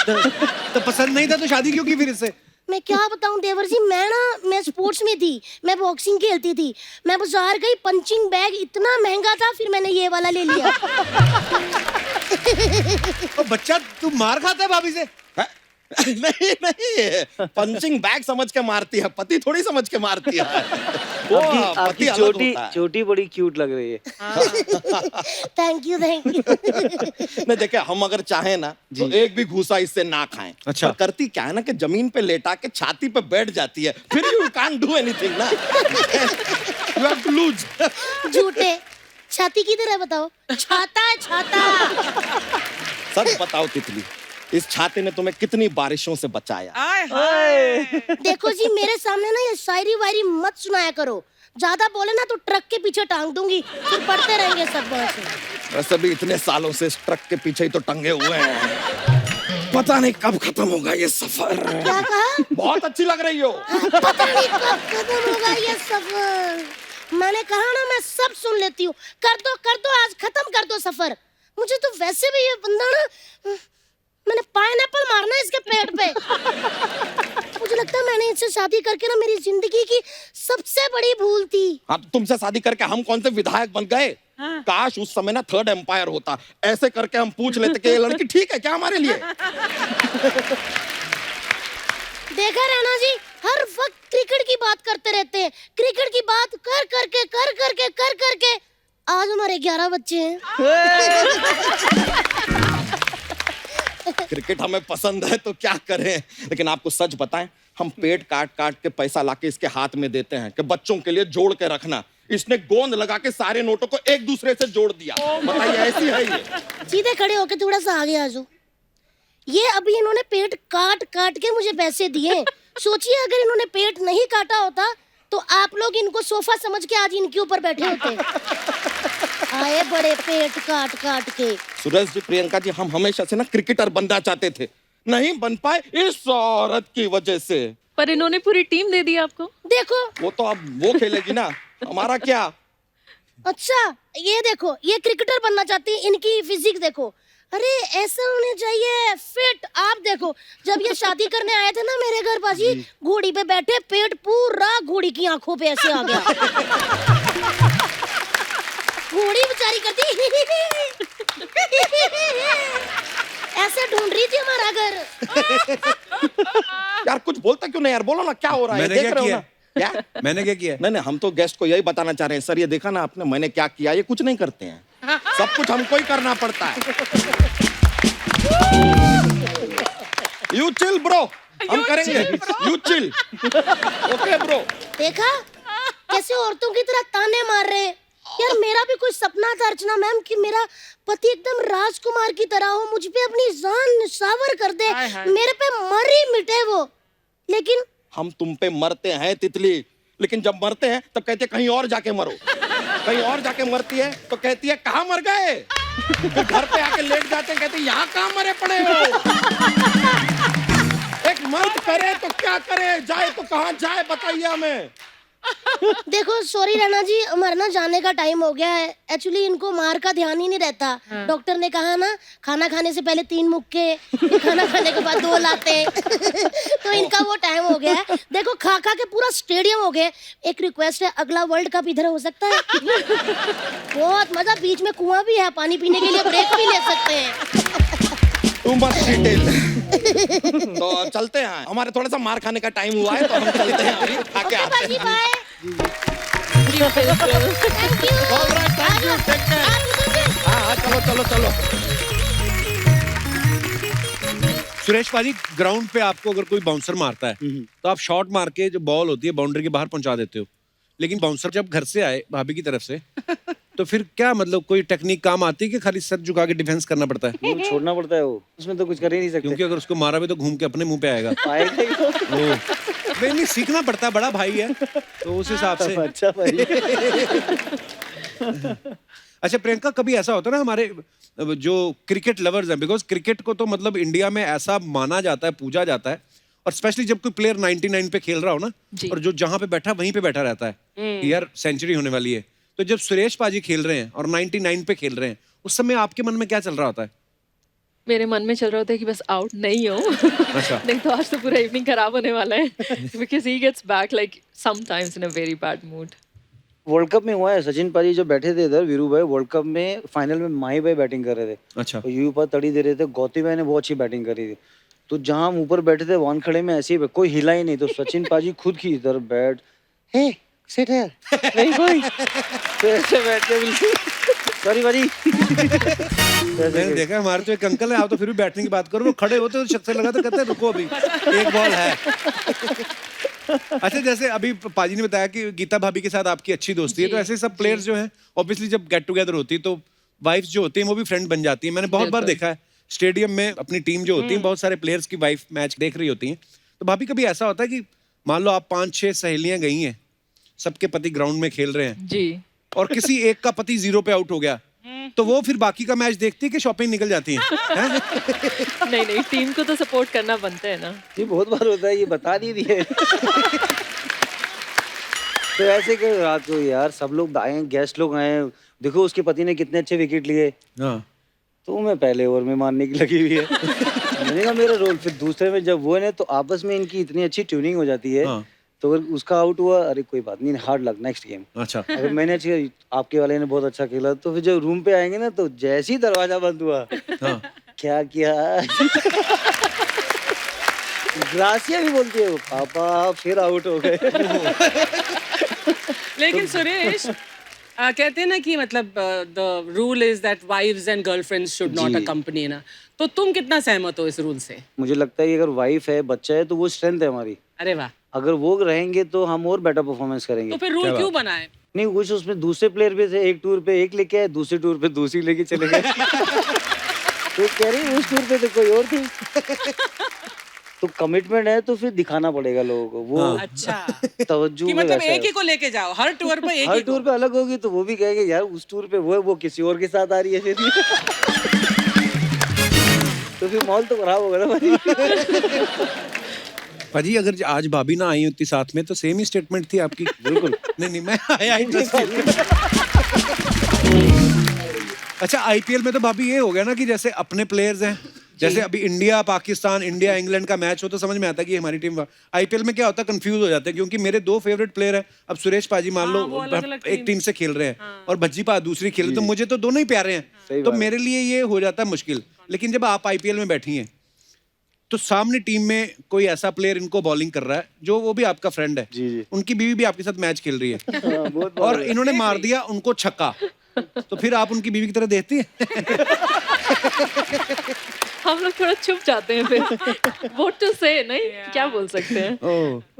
तो पसंद नहीं था तो शादी क्यों की फिर इससे? मैं क्या बताऊं देवर जी, मैं स्पोर्ट्स में थी, मैं बॉक्सिंग खेलती थी, मैं बाजार गई, पंचिंग बैग इतना महंगा था, फिर मैंने ये वाला ले लिया। तो बच्चा तू मार खाता है भाभी से? नहीं नहीं, पंचिंग बैग समझ के मारती है, पति थोड़ी समझ के मारती है। वो आपकी पति अलग चोटी होता है। चोटी बड़ी क्यूट लग रही है। Thank you thank you. नहीं देखिए, हम अगर चाहें ना तो एक भी घूसा इससे ना खाएं। अच्छा। पर करती क्या है ना कि जमीन पे लेटा के छाती पे बैठ जाती है, फिर यू कांट डू एनीथिंग ना। You have to lose. झूठे, छाती किधर है बताओ? छाता है छाता। सच बताओ तितली, इस छाते ने तुम्हें कितनी बारिशों से बचाया? आय हाय। देखो जी, मेरे सामने ना ये शायरी वायरी मत सुनाया करो, ज्यादा बोले ना तो ट्रक के पीछे टांग दूंगी, फिर पढ़ते रहेंगे सब वहाँ से। वैसे भी इतने सालों से इस ट्रक के पीछे ही तो टंगे हुए हैं, पता नहीं कब खत्म होगा ये सफर। क्या कहा? बहुत अच्छी लग रही हो। पता नहीं कब खत्म होगा ये सफर। मैंने कहा ना, मैं सब सुन लेती हूँ। कर दो आज खत्म कर दो सफर। मुझे तो वैसे भी ये बंदा ना, मैंने पाइनएप्पल मारना है इसके पेट पे। मुझे लगता है मैंने इससे शादी करके ना मेरी जिंदगी की सबसे बड़ी भूल थी। हाँ, तो तुमसे शादी करके हम कौन से विधायक बन गए? काश उस समय ना थर्ड एम्पायर होता, ऐसे करके हम पूछ लेते कि ये लड़की ठीक है क्या हमारे लिए। देखा रहना जी, हर वक्त क्रिकेट की बात करते रहते हैं, क्रिकेट की बात कर करके आज हमारे 11 बच्चे हैं। क्रिकेट हमें पसंद है तो क्या करें, लेकिन आपको सच बताएं, हम पेट काट काट के पैसा लाके इसके हाथ में देते हैं कि बच्चों के लिए जोड़ के रखना। इसने गोंद लगा के सारे नोटों को एक दूसरे से जोड़ दिया। बताइए, ऐसी है ये। सीधे खड़े होके थोड़ा सा आगे आ जाओ। ये अभी इन्होंने पेट काट काट के मुझे पैसे दिए। सोचिए अगर इन्होंने पेट नहीं काटा होता तो आप लोग इनको सोफा समझ के आज इनके ऊपर बैठे होते। आए बड़े पेट काट काट के। सुरेश जी, प्रियंका जी, हम हमेशा से ना क्रिकेटर बनना चाहते थे, नहीं बन पाए इस औरत की वजह से। पर इन्होंने पूरी टीम दे दी आपको। देखो, वो तो अब वो खेलेगी ना, हमारा क्या। अच्छा ये देखो, ये क्रिकेटर बनना चाहती है, इनकी फिजिक्स देखो। अरे ऐसा होने चाहिए फिट। आप देखो, जब ये शादी करने आए थे ना मेरे घर बाजी, घोड़ी पे बैठे, पेट पूरा घोड़ी की आंखों पे ऐसे आ गया। घोड़ी बेचारी करती ऐसे ढूंढ रही थी हमारा घर। यार कुछ बोलता क्यों नहीं यार, बोलो ना क्या हो रहा है, मैंने देख क्या रहे हो किया? ना क्या। मैंने क्या किया? नहीं नहीं, हम तो गेस्ट को यही बताना चाह रहे हैं, सर ये देखा ना आपने मैंने क्या किया, ये कुछ नहीं करते हैं, सब कुछ हमको ही करना पड़ता है। यू चिल ब्रो, हम करेंगे, यू चिल, ओके ब्रो। देखा कैसे औरतों की तरह ताने मार रहे हैं। यार मेरा भी कोई सपना था अर्चना मैम कि मेरा पति एकदम राजकुमार की तरह हो, मुझ पे अपनी जान निछावर कर दे, मेरे पे मर ही मिटे वो। लेकिन हम तुम पे मरते हैं तितली, लेकिन जब मरते हैं तब कहते हैं कहीं और जाके मरो। कहीं और जाके मरती है तो कहती है कहाँ मर गए। फिर घर पे आके लेट जाते हैं, कहते हैं यहाँ कहाँ मरे पड़े हो। एक मर्द करे तो क्या करे, जाए तो कहाँ जाए, बताइए हमें। देखो सॉरी रैना जी, हमारा ना जाने का टाइम हो गया है। एक्चुअली इनको मार का ध्यान ही नहीं रहता। डॉक्टर ने कहा ना खाना खाने से पहले 3 मुक्के, फिर खाना खाने के बाद 2 लाते। तो इनका वो टाइम हो गया है। देखो खा खा के पूरा स्टेडियम हो गया। एक रिक्वेस्ट है, अगला वर्ल्ड कप इधर हो सकता है। बहुत मजा, बीच में कुआं भी है, पानी पीने के लिए ब्रेक भी ले सकते हैं। तू मत डिटेल। तो चलते हैं, हमारे थोड़ा सा मार खाने का टाइम हुआ है, तो हम चलते हैं अभी, आके ओके आते बाजी, हैं। Bye. Thank you. Alright, thank you, take care। हाँ चलो चलो चलो। सुरेश पाजी, ग्राउंड पे आपको अगर कोई बाउंसर मारता है तो आप शॉट मार के जो बॉल होती है बाउंड्री के बाहर पहुंचा देते हो, लेकिन बाउंसर जब घर से आए भाभी की तरफ से तो फिर क्या मतलब कोई टेक्निक काम आती है कि खाली सर झुका के डिफेंस करना पड़ता है? वो छोड़ना पड़ता है, वो उसमें तो कुछ कर ही नहीं सकते। क्योंकि अगर उसको मारा भी तो घूम के अपने मुंह पे आएगा। आएगा ही तो। वो नहीं सीखना पड़ता है, बड़ा भाई है तो उस हिसाब से। अच्छा भाई। अच्छा प्रियंका, कभी ऐसा होता है ना हमारे जो क्रिकेट लवर्स हैं, बिकॉज क्रिकेट को तो मतलब इंडिया में ऐसा माना जाता है, पूजा जाता है, और स्पेशली जब कोई प्लेयर 99 पे खेल रहा हो ना, और जो जहां पे बैठा वहीं पे बैठा रहता है कि यार सेंचुरी होने वाली है, तो जब सुरेश पाजी खेल रहे हैं और 99 पे खेल रहे हैं, उस समय आपके मन में क्या चल रहा होता है? मेरे मन में चल रहा होता है कि बस आउट नहीं हो। नहीं तो आज तो पूरा इवनिंग खराब होने वाला है। Because he gets back like sometimes in a very bad mood. World cup में हुआ है, सचिन पाजी जो बैठे थे इधर, वीरू भाई वर्ल्ड कप में फाइनल में माही भाई बैटिंग कर रहे थे। अच्छा। तो यू पर तड़ी दे रहे थे, गौती भाई ने बहुत अच्छी बैटिंग करी थी। तो जहां हम ऊपर बैठे थे वन खड़े में ऐसे ही कोई हिला ही नहीं, तो सचिन पाजी खुद की इधर बैठ, हे सिट हियर, नहीं कोई, तो ऐसे बैठ के बिल्कुल सॉरी पाजी। मैंने देखा हमारे तो एक अंकल है, आप तो फिर भी बैठने की बात करो, वो खड़े होते तो शख्स लगा तो कहते हैं रुको अभी एक बॉल है। अच्छा जैसे अभी पाजी ने बताया कि गीता भाभी के साथ आपकी अच्छी दोस्ती है, तो ऐसे सब प्लेयर्स जो हैं ऑब्वियसली जब गेट टुगेदर होती है तो वाइफ्स जो होती हैं वो भी फ्रेंड बन जाती हैं। मैंने बहुत बार देखा है स्टेडियम में अपनी टीम जो होती है, बहुत सारे प्लेयर्स की वाइफ मैच देख रही होती हैं। तो भाभी कभी ऐसा होता है कि मान लो आप 5-6 सहेलियां गई हैं, सबके पति ग्राउंड में खेल रहे हैं जी, और किसी एक का पति 0 पे आउट हो गया, तो वो फिर बाकी का मैच देखती है कि शॉपिंग निकल जाती है? नहीं नहीं, टीम को तो सपोर्ट करना बनता है ना। ये बहुत बार होता है, ये बता नहीं दिए। तो ऐसे कि रात को यार सब लोग आए, गेस्ट लोग आए, देखो उसके पति ने कितने अच्छे विकेट लिए, हाँ। तो मैं पहले ओवर में मारने की लगी हुई है। मैंने कहा मेरा रोल, फिर दूसरे में जब वो है तो आपस में इनकी इतनी अच्छी ट्यूनिंग हो जाती है। हाँ। तो अगर उसका आउट हुआ, अरे कोई बात नहीं, हार्ड लक, नेक्स्ट गेम। अच्छा। अगर मैंने आपके वाले ने बहुत अच्छा खेला, तो फिर जब रूम पे आएंगे ना, तो जैसे ही दरवाजा बंद हुआ, हाँ। क्या किया। ग्रासिया भी बोलती है वो, पापा फिर आउट हो गए। लेकिन सुरेश कहते हैं ना कि मतलब the rule is that wives and girlfriends should not accompany ना, तो तुम कितना सहमत हो इस रूल से? मुझे लगता है कि अगर वाइफ है, बच्चा है, तो वो स्ट्रेंथ है हमारी। अरे वाह, अगर वो रहेंगे तो हम और बेटर परफॉर्मेंस करेंगे। तो फिर रूल क्यों बनाए? नहीं, कुछ उसमें दूसरे प्लेयर भी थे, एक टूर पे एक लेके आए, दूसरे टूर पे दूसरी लेके चले गए। तो कह रही उस टूर पे तो कोई और थी। तो कमिटमेंट है तो फिर दिखाना पड़ेगा लोगों को वो अच्छा तवज्जो कि में मतलब वैसा है। एक ही को लेके जाओ हर टूर पे एक हर ही टूर पे अलग होगी तो वो भी कहेंगे यार उस टूर पे वो किसी और के साथ आ रही है फिर तो फिर माहौल तो खराब होगा ना भाई। भाजी अगर आज भाभी ना आई होती साथ में तो सेम ही स्टेटमेंट थी आपकी। बिल्कुल। नहीं मैं आया ही अच्छा आईपीएल में तो भाभी ये हो गया ना कि जैसे अपने प्लेयर्स हैं, जैसे अभी इंडिया पाकिस्तान, इंडिया इंग्लैंड का मैच हो तो समझ में आता है कि हमारी टीम। आईपीएल में क्या होता है, कंफ्यूज हो जाते हैं क्योंकि मेरे 2 फेवरेट प्लेयर हैं। अब सुरेश पाजी मान लो वो अलग-अलग एक टीम से खेल रहे हैं और भज्जी पा दूसरी खेल रहे, तो मुझे तो दोनों ही प्यारे हैं, तो मेरे लिए ये हो जाता है मुश्किल। लेकिन जब आप आईपीएल में बैठी हैं तो सामने टीम में कोई ऐसा प्लेयर इनको बॉलिंग कर रहा है जो वो भी आपका फ्रेंड है, जी। उनकी बीवी भी आपके साथ मैच खेल रही है बहुत और इन्होंने मार दिया उनको छक्का, तो फिर आप उनकी बीवी की तरह देखती हैं? हम लोग थोड़ा चुप जाते हैं फिर व्हाट टू से, नहीं क्या बोल सकते हैं,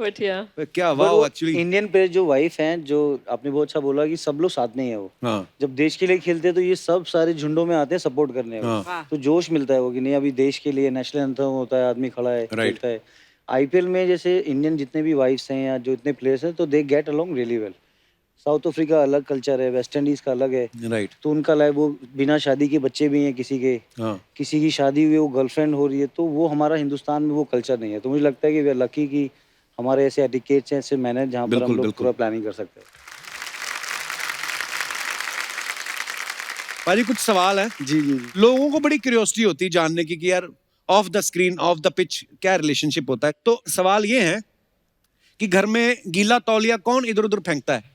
बट या क्या वाह एक्चुअली इंडियन प्लेयर जो वाइफ हैं, जो आपने बहुत अच्छा बोला कि सब लोग साथ में ही है वो। हाँ जब देश के लिए खेलते हैं तो ये सब सारे झुंडों में आते हैं सपोर्ट करने को। हाँ। तो जोश मिलता है वो कि नहीं अभी देश के लिए नेशनल एंथम होता है, आदमी खड़ा है खेलता है। आईपीएल में जैसे इंडियन जितने भी वाइफ्स हैं या जो इतने प्लेयर्स हैं तो they get along really well. South Africa अलग कल्चर है, वेस्ट इंडीज का अलग है, राइट। तो उनका लाइफ वो बिना शादी के बच्चे भी हैं किसी के, हाँ किसी की शादी हुई वो गर्लफ्रेंड हो रही है, तो वो हमारा हिंदुस्तान में वो कल्चर नहीं है। तो मुझे लगता है कि वी आर लकी कि हमारे ऐसे एटिकेट्स हैं, ऐसे मैनेज जहाँ पर हम लोग पूरा प्लानिंग कर सकते हैं। भाजी कुछ सवाल है जी जी जी। लोगों को बड़ी क्यूरियोसिटी होती है जानने की कि यार of the screen of the pitch क्या रिलेशनशिप होता है। तो सवाल ये है कि घर में गीला तौलिया कौन इधर उधर फेंकता है?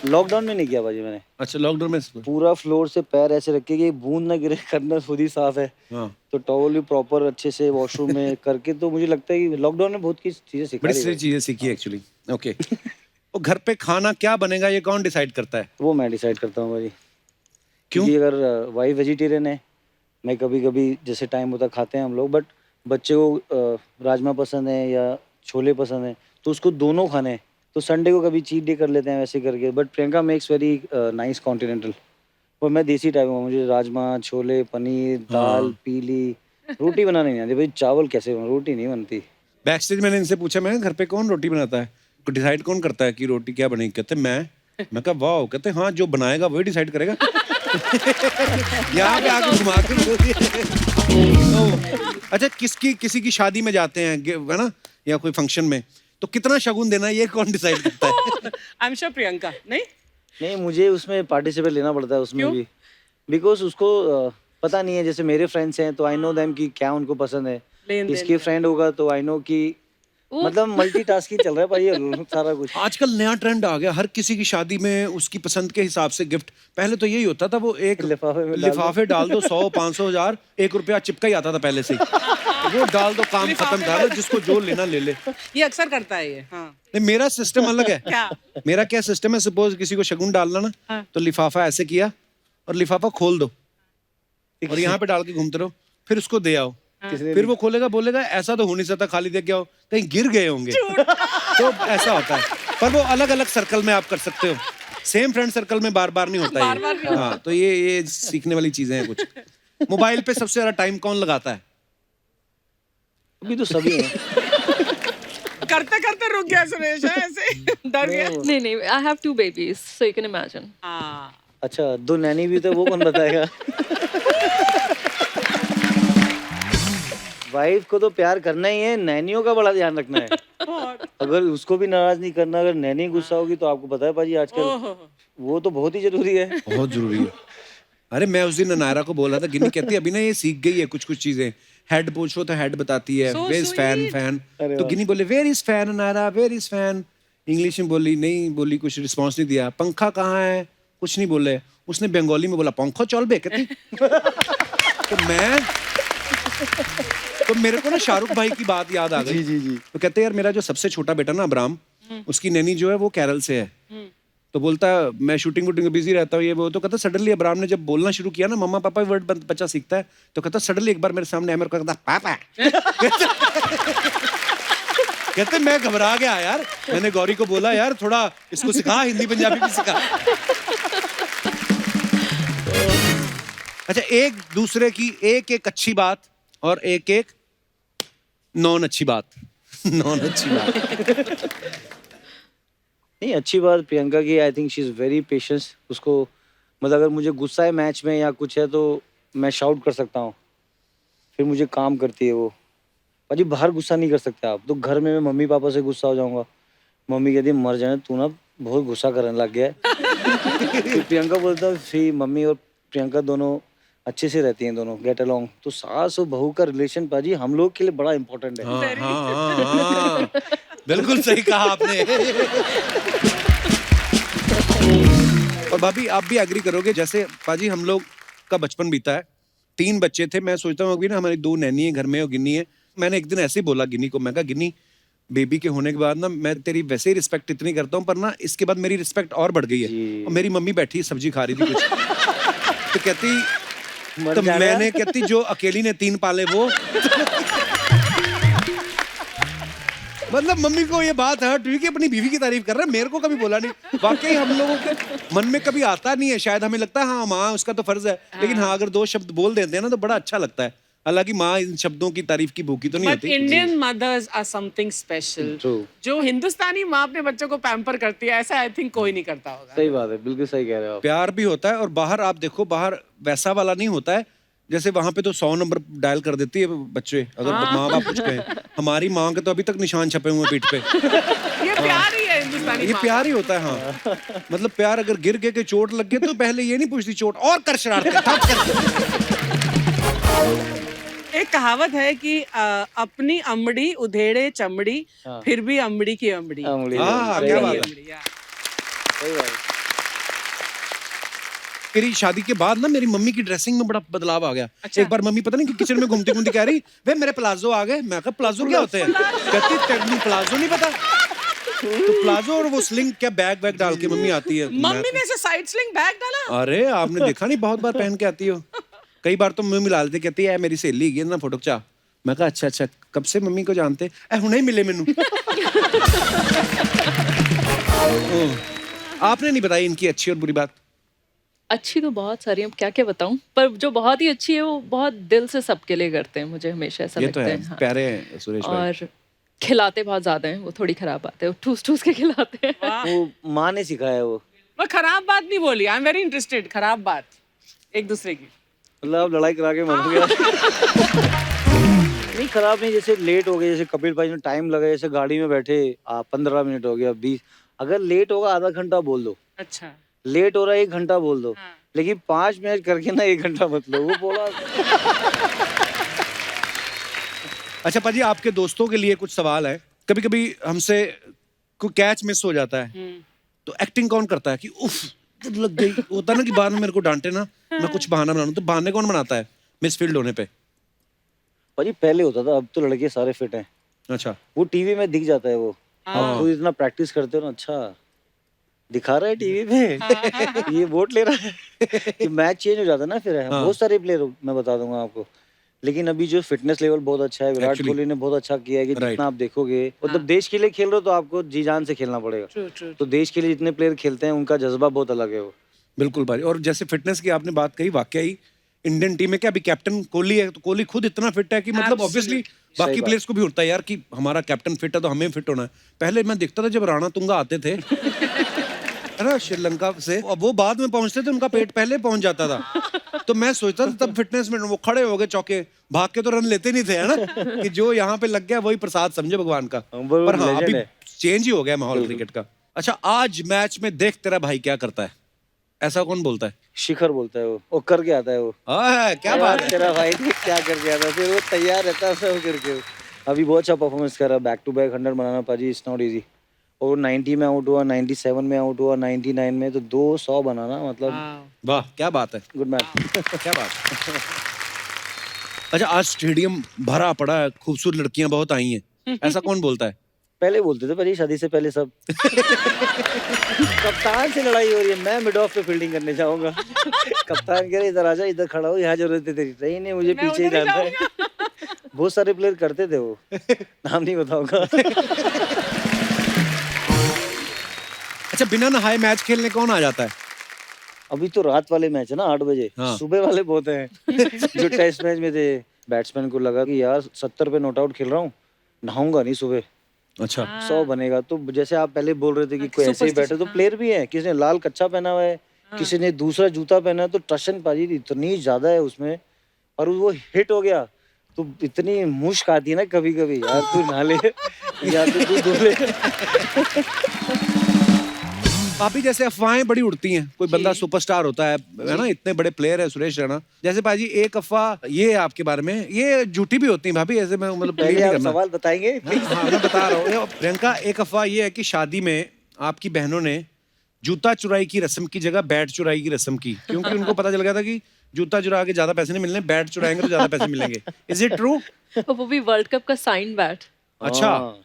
लॉकडाउन में नहीं किया भाजी मैंने। अच्छा लॉकडाउन में पूरा फ्लोर से पैर ऐसे रखे कि बूंद ना गिरे, करना खुद ही साफ है। हाँ तो टॉवल भी प्रॉपर अच्छे से वॉशरूम में करके, तो मुझे लगता है कि लॉकडाउन में बहुत की चीजें सिखा बड़ी दी सारी चीजें सीखी एक्चुअली। ओके तो घर पे खाना क्या बनेगा ये कौन डिसाइड करता है? वो मैं डिसाइड करता हूँ भाजी। क्यों? क्योंकि अगर वाइफ वेजिटेरियन है, मैं कभी कभी जैसे टाइम होता खाते हैं हम लोग, बट बच्चे को राजमा पसंद है या छोले पसंद है तो उसको दोनों खाने हैं, तो संडे को कभी चीट डे कर लेते हैं वैसे करके। But Priyanka makes very nice continental, और मैं देसी टाइप हूँ, मुझे राजमा छोले पनीर दाल पीली रोटी बनाने नहीं आती भाई। चावल कैसे रोटी नहीं बनती। बैक स्टेज मैंने इनसे पूछा मैं घर पे कौन रोटी बनाता है, डिसाइड कौन करता है कि रोटी क्या बनेगी? कहते मैं कहा वाह, कहते हाँ जो बनाएगा वही डिसाइड करेगा। यहाँ पे आके घुमा के बोल दिया। अच्छा किसी की शादी में जाते हैं है ना, या कोई फंक्शन में, तो कितना शगुन देना है ये कौन डिसाइड करता है? I am sure Priyanka. नहीं मुझे उसमें पार्टिसिपेट लेना पड़ता है उसमें भी, बिकॉज उसको पता नहीं है। जैसे मेरे फ्रेंड्स हैं तो आई नो देम कि क्या उनको पसंद है, इसके फ्रेंड होगा तो आई नो कि मतलब मल्टीटास्किंग चल रहा है भाई सारा कुछ। आजकल नया ट्रेंड आ गया, हर किसी की शादी में उसकी पसंद के हिसाब से गिफ्ट। पहले तो यही होता था, वो एक लिफाफे डाल दो 100 500 1000 1 रुपया चिपका ही आता था पहले से ही। वो डाल दो काम खत्म था, जिसको जो लेना ले ले। ये अक्सर करता है ये। हाँ। नहीं मेरा सिस्टम अलग है। क्या? मेरा क्या सिस्टम है, सपोज किसी को शगुन डालना ना, तो लिफाफा ऐसे किया और लिफाफा खोल दो और यहाँ पे डाल के घूमते रहो, फिर उसको दे आओ। फिर वो खोलेगा बोलेगा ऐसा तो हो नहीं सकता, खाली दे के आओ, कहीं गिर गए होंगे। तो ऐसा होता है, पर वो अलग अलग सर्कल में आप कर सकते हो, सेम फ्रेंड सर्कल में बार बार नहीं होता है। हाँ तो ये सीखने वाली चीजें हैं कुछ। मोबाइल पे सबसे ज्यादा टाइम कौन लगाता है? अभी तो सभी हैं। करते करते रुक गया सुरेश ऐसे डर गया। नहीं I have 2 babies so you can imagine। अच्छा 2 नैनी भी तो वो कौन बताएगा? वाइफ को तो प्यार करना ही है, नैनियों का बड़ा ध्यान रखना है। अगर उसको भी नाराज नहीं करना, अगर नैनी गुस्सा होगी तो आपको पता है पाजी आजकल वो तो बहुत ही जरूरी है। बहुत जरूरी है। अरे मैं उस दिन नायरा को बोल रहा था, गिन्नी कहती है अभी ना ये सीख गई है कुछ चीजें। हेड पूछो तो हेड बताती है, वेयर इज फैन। तो गिन्नी बोले where is fan Naira, where is fan. English में बोली, नहीं बोली, कुछ रिस्पॉन्स नहीं दिया। पंखा कहाँ है, कुछ नहीं बोले। उसने बंगाली में बोला पंखा चल बे कहती। तो मेरे को ना शाहरुख भाई की बात याद आ गई। जी। तो कहते यार मेरा जो सबसे छोटा बेटा ना अब्राम, उसकी नैनी जो है वो केरल से है। तो बोलता है मैं शूटिंग वूटिंग बिजी रहता हूँ ये वो। तो कहता सडनली अब्राम ने जब बोलना शुरू किया ना, मम्मा पापा वर्ड बच्चा सीखता है, तो कहता सडनली एक बार मेरे सामने आया, मेरे को कहता पापा। कहते मैं घबरा गया यार, मैंने गौरी को बोला यार थोड़ा इसको सिखा, हिंदी पंजाबी भी सिखा। अच्छा, एक दूसरे की एक एक अच्छी बात और एक एक नॉन अच्छी बात। नॉन अच्छी बात। नहीं, अच्छी बात प्रियंका की, I think she is very patience. उसको मतलब अगर मुझे गुस्सा है मैच में या कुछ है तो मैं शाउट कर सकता हूँ, फिर मुझे काम करती है वो। पाजी बाहर गुस्सा नहीं कर सकते आप, तो घर में मैं मम्मी पापा से गुस्सा हो जाऊंगा, मम्मी कहती है मर जाने तू ना, बहुत गुस्सा करने लग गया है। फिर प्रियंका बोलता है फिर मम्मी और प्रियंका दोनों अच्छे से रहती हैं, दोनों गेट अलोंग। तो सास और बहू का रिलेशन पाजी हम लोग के लिए बड़ा इंपॉर्टेंट है। हाँ, हाँ, हाँ, बिल्कुल सही कहा आपने। और भाभी आप भी एग्री करोगे, जैसे पाजी हम लोग का बचपन बीता है, 3 बच्चे थे। मैं सोचता हूँ अभी ना हमारी 2 नैनी है घर में और गिन्नी है। मैंने एक दिन ऐसे ही बोला गिन्नी को, मैं कहा गिन्नी बेबी के होने के बाद ना मैं तेरी वैसे ही रिस्पेक्ट इतनी करता हूँ, पर ना इसके बाद मेरी रिस्पेक्ट और बढ़ गई है। और मेरी मम्मी बैठी सब्जी खा रही थी कुछ, तो कहती तो मैंने कहती जो अकेली ने 3 पाले वो। मतलब मम्मी को ये बात हर्ट हुई कि अपनी बीवी की तारीफ कर रहा है, मेरे को कभी बोला नहीं। वाकई हम लोगों के मन में कभी आता नहीं है, शायद हमें लगता है हाँ माँ उसका तो फर्ज है, लेकिन हाँ अगर 2 शब्द बोल देते हैं ना तो बड़ा अच्छा लगता है। हालांकि माँ इन शब्दों की तारीफ की भूखी तो नहीं बट होती। Indian mothers are something special. जो हिंदुस्तानी माँ अपने बच्चों को पैम्पर करती है, ऐसा आई थिंक कोई नहीं करता होगा। सही बात है, बिल्कुल सही कह रहे हो आप। प्यार भी होता है और बाहर आप देखो, बाहर वैसा वाला नहीं होता है। जैसे वहां पे तो 100 नंबर डायल कर देती है बच्चे, अगर माँ बाप कुछ कहें। हमारी माँ के तो अभी तक निशान छपे हुए हैं पीठ पे। ये प्यार ही है हिंदुस्तानी ये माँ प्यार ही होता है। हाँ, मतलब प्यार अगर गिर के चोट लग गई तो पहले ये नहीं पूछती चोट और कर शरारतें ठप कर। एक कहावत है कि अपनी अमड़ी उधेड़े चमड़ी, फिर भी अमड़ी की अमड़ी। हाँ, क्या बात है। सही बात है। मेरी शादी के बाद ना मेरी मम्मी की ड्रेसिंग में बड़ा बदलाव आ गया। एक बार मम्मी पता नहीं कि किचन में घूमती घूमती कह रही वे मेरे प्लाजो आ गए। मैं कहा प्लाजो क्या होते हैं? कहती तेरे प्लाजो नहीं पता? तो प्लाजो और वो स्लिंग क्या बैग वैग डाल के मम्मी आती है। मम्मी ने ऐसे साइड स्लिंग बैग डाला? अरे आपने देखा नहीं, बहुत बार पहन के आती हो। कई बार तो मम्मी मिला लेती, कहती है मेरी सहेली है ना फोटो खिंचा। मैं कहा अच्छा अच्छा, कब से मम्मी को जानते? हुणे ही मिले मैनू। आपने नहीं बताई इनकी अच्छी और बुरी बात? अच्छी तो बहुत सारी है, क्या क्या बताऊं, पर जो बहुत ही अच्छी है वो बहुत दिल से सबके लिए करते हैं, मुझे हमेशा ऐसा ये लगता तो है। है, हाँ। प्यारे हैं सुरेश भाई। और खिलाते बहुत ज्यादा हैं, वो थोड़ी खराब बात है, वो ठूस ठूस के खिलाते हैं। वो माँ ने सिखाया वो। मैं खराब बात नहीं बोली, आई एम वेरी इंटरेस्टेड। खराब बात एक दूसरे की, मतलब आप लड़ाई करा के मरोगे। नहीं खराब नहीं, जैसे लेट हो गए, जैसे कपिल भाई ने टाइम लगा, जैसे गाड़ी में बैठे 15 मिनट हो गया 20, अगर लेट होगा आधा घंटा बोल दो। अच्छा लेट हो रहा है 1 घंटा बोल दो, लेकिन 5 मिनट करके ना 1 घंटा मत लो। वो बोला। अच्छा पाजी, आपके दोस्तों के लिए कुछ सवाल है। कभी कभी हमसे कोई कैच मिस हो जाता है तो एक्टिंग कौन करता है कि उफ लग गई? होता ना कि बाद में मेरे को डांटे ना, मैं कुछ बहाना बना लूं, तो बहाने कौन बनाता है मिसफील्ड होने पे? भाजी पहले होता था, अब तो लड़के सारे फिट हैं। अच्छा, वो टीवी में दिख जाता है वो। आप खुद इतना प्रैक्टिस करते हो ना, अच्छा दिखा रहा है टीवी पे। ये वोट ले रहा है। कि मैच चेंज हो जाता है ना फिर। बहुत सारे प्लेयर मैं बता दूंगा आपको, लेकिन अभी जो फिटनेस लेवल बहुत अच्छा है, विराट Actually, कोहली ने बहुत अच्छा किया है कि right. जितना आप देखोगे, मतलब देश के लिए खेल रहे हो तो आपको जी जान से खेलना पड़ेगा। True true. तो देश के लिए जितने प्लेयर खेलते हैं उनका जज्बा बहुत अलग है वो। बिल्कुल भाई। और जैसे फिटनेस की आपने बात कही, वाकई इंडियन टीम में क्या अभी कैप्टन कोहली है, तो कोहली खुद इतना फिट है कि मतलब ऑब्वियसली बाकी प्लेयर्स को भी होता है यार कि हमारा कैप्टन फिट है तो हमें फिट होना है। पहले मैं देखता था जब राणा तुंगा आते थे है ना श्रीलंका से, अब वो बाद में पहुंचते थे, उनका पेट पहले पहुंच जाता था। तो मैं सोचता था तब फिटनेस में वो खड़े हो गए चौके, भाग के तो रन लेते नहीं थे, है ना कि जो यहाँ पे लग गया वही प्रसाद समझे भगवान का। पर हाँ अभी चेंज ही हो गया माहौल क्रिकेट का। अच्छा, आज मैच में देख तेरा भाई क्या करता है, ऐसा कौन बोलता है? शिखर बोलता है वो करके आता है वो। क्या बात है। तेरा भाई क्या करके आता है, फिर वो तैयार रहता है सब करके। अभी बहुत अच्छा परफॉर्मेंस कर रहा है, बैक टू बैक 100 बनाना पाजी इट्स नॉट इजी। और 90 में आउट हुआ, 97 में आउट हुआ, 99 में, तो 200 बनाना मतलब वाह क्या बात है, गुड मैच। क्या बात है। अच्छा, आज स्टेडियम भरा पड़ा है, खूबसूरत लड़कियां बहुत आई हैं, ऐसा कौन बोलता है? पहले बोलते थे भाई, शादी से पहले सब। कप्तान से लड़ाई हो रही है, मैं मिड ऑफ पे फील्डिंग करने जाऊंगा। कप्तान कह रहे इधर आजा, इधर खड़ा हो, यहाँ जरूरत है तेरी। नहीं नहीं, मुझे पीछे ही जाना है। बहुत सारे प्लेयर करते थे वो, नाम नहीं बताऊंगा। अच्छा, बिना नहाए मैच खेलने कौन आ जाता है? अभी तो रात वाले मैच है ना 8 बजे, हाँ। सुबह वाले बहुत हैं जो टेस्ट मैच में थे। बैट्समैन को लगा कि यार 70 पे नॉट आउट खेल रहा हूँ, नहाऊंगा नहीं सुबह, अच्छा 100 बनेगा। तो जैसे आप पहले बोल रहे थे कि कोई ऐसे ही बैठे, तो प्लेयर भी है, किसी ने लाल कच्चा पहना हुआ है, किसी ने दूसरा जूता पहना है, तो टशन पाजी इतनी ज्यादा है उसमें, और वो हिट हो गया तो इतनी मुश्क आती है ना कभी कभी, यार तू नहा ले या तो तू धो ले। भाभी जैसे अफवाहें बड़ी उड़ती हैं, कोई बंदा सुपरस्टार होता है ना, इतने बड़े प्लेयर है सुरेश रैना, जैसे भाजी एक अफवाह ये है आपके बारे में, ये झूठी भी होती है भाभी, ऐसे मैं मतलब पहले believe नहीं आप करना। सवाल बताएंगे। हाँ मैं बता रहा हूँ प्रियंका, एक अफवाह ये है कि शादी में आपकी बहनों ने जूता चुराई की रस्म की जगह बैट चुराई की रस्म की, क्योंकि उनको पता चल गया था कि जूता चुरा के ज्यादा पैसे नहीं मिलने, बैट चुराएंगे तो ज्यादा पैसे मिलेंगे। Is it true? वो भी वर्ल्ड कप का साइन बैट। अच्छा, हाँ।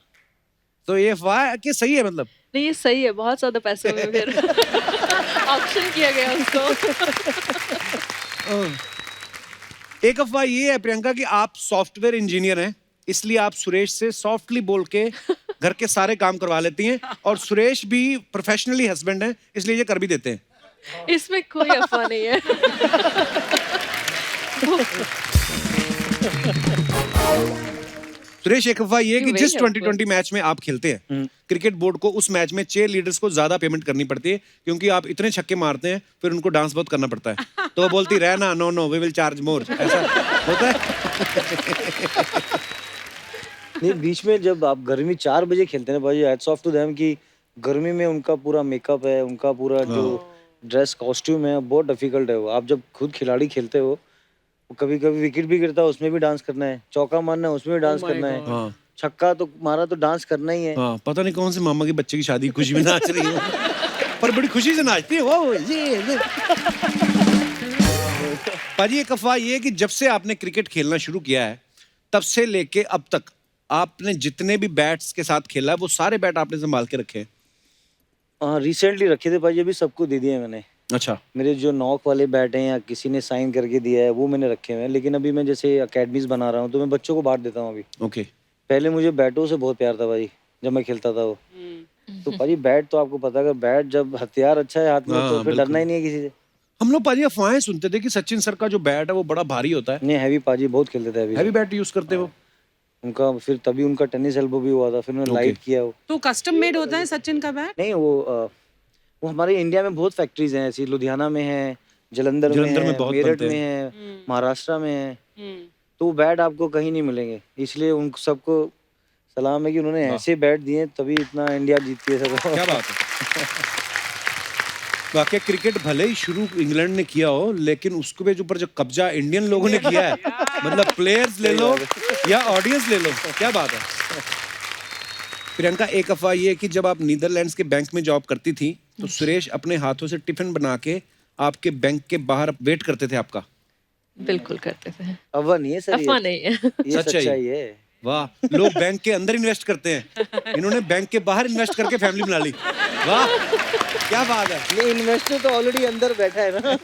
तो ये अफवाह है कि सही है मतलब? नहीं ये सही है, बहुत ज्यादा पैसे हुए फिर ऑक्शन किया गया उसको। एक अफवाह ये है प्रियंका कि आप सॉफ्टवेयर इंजीनियर हैं, इसलिए आप सुरेश से सॉफ्टली बोल के घर के सारे काम करवा लेती हैं, और सुरेश भी प्रोफेशनली हस्बैंड हैं, इसलिए ये कर भी देते हैं। इसमें कोई अफवाह नहीं है। सुरेश एक अफवाह ये है कि Very जिस helpful. 2020 मैच में आप खेलते हैं, क्रिकेट बोर्ड को उस मैच में चेयर लीडर्स को ज्यादा पेमेंट करनी पड़ती है, क्योंकि आप इतने छक्के मारते हैं, फिर उनको डांस बहुत करना पड़ता है, तो वो बोलती रहना no no we will charge more, ऐसा होता है। नहीं, बीच में जब आप गर्मी 4 बजे खेलते हैं भाई, हैट्स ऑफ टू देम कि गर्मी में उनका पूरा मेकअप है, उनका पूरा जो ड्रेस कॉस्ट्यूम है, बहुत डिफिकल्ट है वो। आप जब खुद खिलाड़ी खेलते हो, कभी कभी विकेट भी गिरता है, उसमें भी डांस करना है, चौका मारना है उसमें भी डांस करना है, हाँ छक्का तो मारा तो डांस करना ही है। हाँ, पता नहीं कौन से मामा के बच्चे की शादी खुशी में नाच रही है, पर बड़ी खुशी से नाचती है वो ये। पाजी एक अफवाह ये है कि जब से आपने क्रिकेट खेलना शुरू किया है, तब से लेके अब तक आपने जितने भी बैट्स के साथ खेला है, वो सारे बैट आपने संभाल के रखे हैं? हाँ, रिसेंटली रखे थे भाई, अभी सबको दे दिए मैंने। अच्छा, मेरे जो नॉक वाले बैट हैं या किसी ने साइन करके दिया है, वो मैंने रखे हुए हैं। लेकिन अभी मैं जैसे अकेडमीज बना रहा हूँ, तो मैं बच्चों को बांट देता हूँ अभी। ओके। पहले मुझे बैटों से बहुत प्यार था भाई, जब मैं खेलता था वो। तो भाई बैट तो आपको पता है, अगर बैट जब हथियार अच्छा है हाथ में, हाँ, तो फिर बिल्कुल। डरना ही नहीं है किसी से। हम लोग पाजी अफवाहें सुनते थे कि सचिन सर का जो बैट है वो बड़ा भारी होता है, नहीं, हैवी पाजी बहुत खेलते थे अभी। हैवी बैट यूज करते हो? उनका फिर तभी उनका टेनिस एल्बो भी हुआ था, फिर उन्होंने Okay. लाइट किया वो। तो कस्टम मेड होता है सचिन का बैट? नहीं, वो हमारे इंडिया में बहुत फैक्ट्रीज हैं ऐसी, लुधियाना में है, जलंधर में में है, बहुत मेरठ बनते में हैं। है, महाराष्ट्र में है। तो वो बैट आपको कहीं नहीं मिलेंगे, इसलिए उन सबको सलाम है कि उन्होंने ऐसे बैट दिए, तभी इतना इंडिया जीतती है सब। क्या बात है। वाकई क्रिकेट भले ही शुरू इंग्लैंड ने किया हो, लेकिन उसके पे ऊपर जो कब्जा इंडियन लोगों ने किया है, मतलब प्लेयर्स ले लो या ऑडियंस ले लो, क्या बात है। प्रियंका एक अफवाह ये है कि जब आप नीदरलैंड्स के बैंक में जॉब करती थी, तो सुरेश अपने हाथों से टिफिन बना के आपके बैंक के बाहर वेट करते थे आपका? बिल्कुल करते थे। अफवाह नहीं है सर, अफवाह नहीं है। ये सच्चाई। सच्चाई है। वाह, लोग बैंक के अंदर इन्वेस्ट करते हैं, इन्होंने बैंक के बाहर इन्वेस्ट करके फैमिली बना ली। वाह, क्या बात है। ये इन्वेस्टर तो ऑलरेडी अंदर बैठा है ना।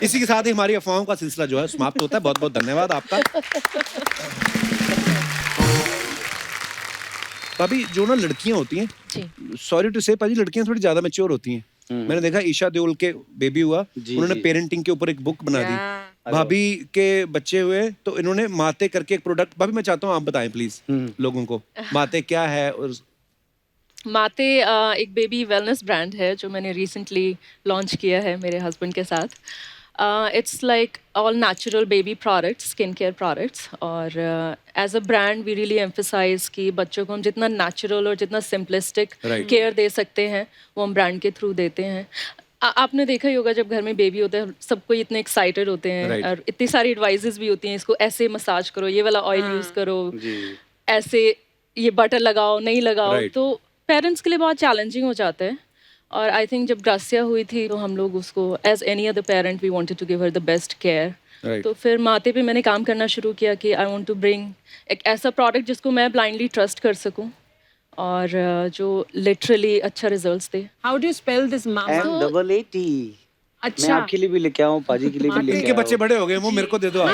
इसी के साथ ही हमारी अफवाहों का सिलसिला जो है समाप्त होता है। बहुत बहुत धन्यवाद आपका। अभी जो ना लड़कियां होती हैं, जी। सॉरी टू से पाजी, लड़कियां थोड़ी ज्यादा मैच्योर होती हैं। मैंने देखा ईशा देओल के बेबी हुआ, उन्होंने पेरेंटिंग के ऊपर एक बुक बना दी। भाभी के बच्चे हुए तो इन्होंने माते करके एक प्रोडक्ट, भाभी मैं चाहता हूँ आप बताएं प्लीज लोगों को, माते क्या है। और माते एक बेबी वेलनेस ब्रांड है जो मैंने रिसेंटली लॉन्च किया है मेरे हस्बैंड के साथ। It's like all natural baby products, skin care products, और as a brand we really emphasise कि बच्चों को हम जितना नेचुरल और जितना सिंपलिस्टिक केयर दे सकते हैं, वो हम ब्रांड के थ्रू देते हैं। आपने देखा ही होगा, जब घर में बेबी होता है सब कोई इतने एक्साइटेड होते हैं, और इतनी सारी एडवाइजेस भी होती हैं, इसको ऐसे मसाज करो, ये वाला ऑयल यूज़ करो, ऐसे ये बटर लगाओ, नहीं लगाओ। तो पेरेंट्स के लिए बहुत चैलेंजिंग हो जाता है। और आई थिंक जब ग्रासिया हुई थी, तो हम लोग उसको as any other parent we wanted to give her the best care. तो फिर माते पे मैंने काम करना शुरू किया कि आई वांट टू ब्रिंग एक ऐसा प्रोडक्ट जिसको मैं ब्लाइंडली ट्रस्ट कर सकूं, और जो लिटरली अच्छा results they. How do you spell this mama? MAAT। मैं अच्छा, आपके लिए भी लेके आऊँ, पाजी के लिए भी लेके इनके आऊँ। बच्चे बड़े हो गए, वो मेरे को दे दो आप।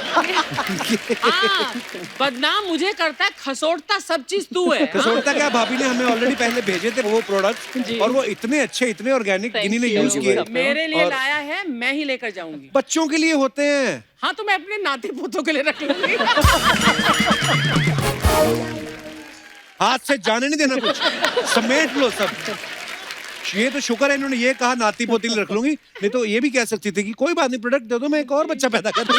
हाँ, बदनाम मुझे करता है, खसोटता सब चीज तू है। हाँ? कसौटता क्या, भाभी ने हमें ऑलरेडी पहले भेजे थे वो प्रोडक्ट, और वो इतने अच्छे, इतने ऑर्गेनिक Thank इन्हीं ने you. यूज किए। मेरे लिए और लाया है, मैं ही लेकर जाऊंगी। बच्चों के लिए होते हैं। हाँ, तो मैं अपने नाती पोतों के लिए रख लूंगी। हाथ से जाने नहीं देना कुछ, समेट लो सब। ये तो शुक्र है इन्होंने ये कहा नाती पोती रख लूंगी, नहीं तो ये भी कह सकती थी कि कोई बात नहीं, प्रोडक्ट दे दो, मैं एक और बच्चा पैदा कर दूं।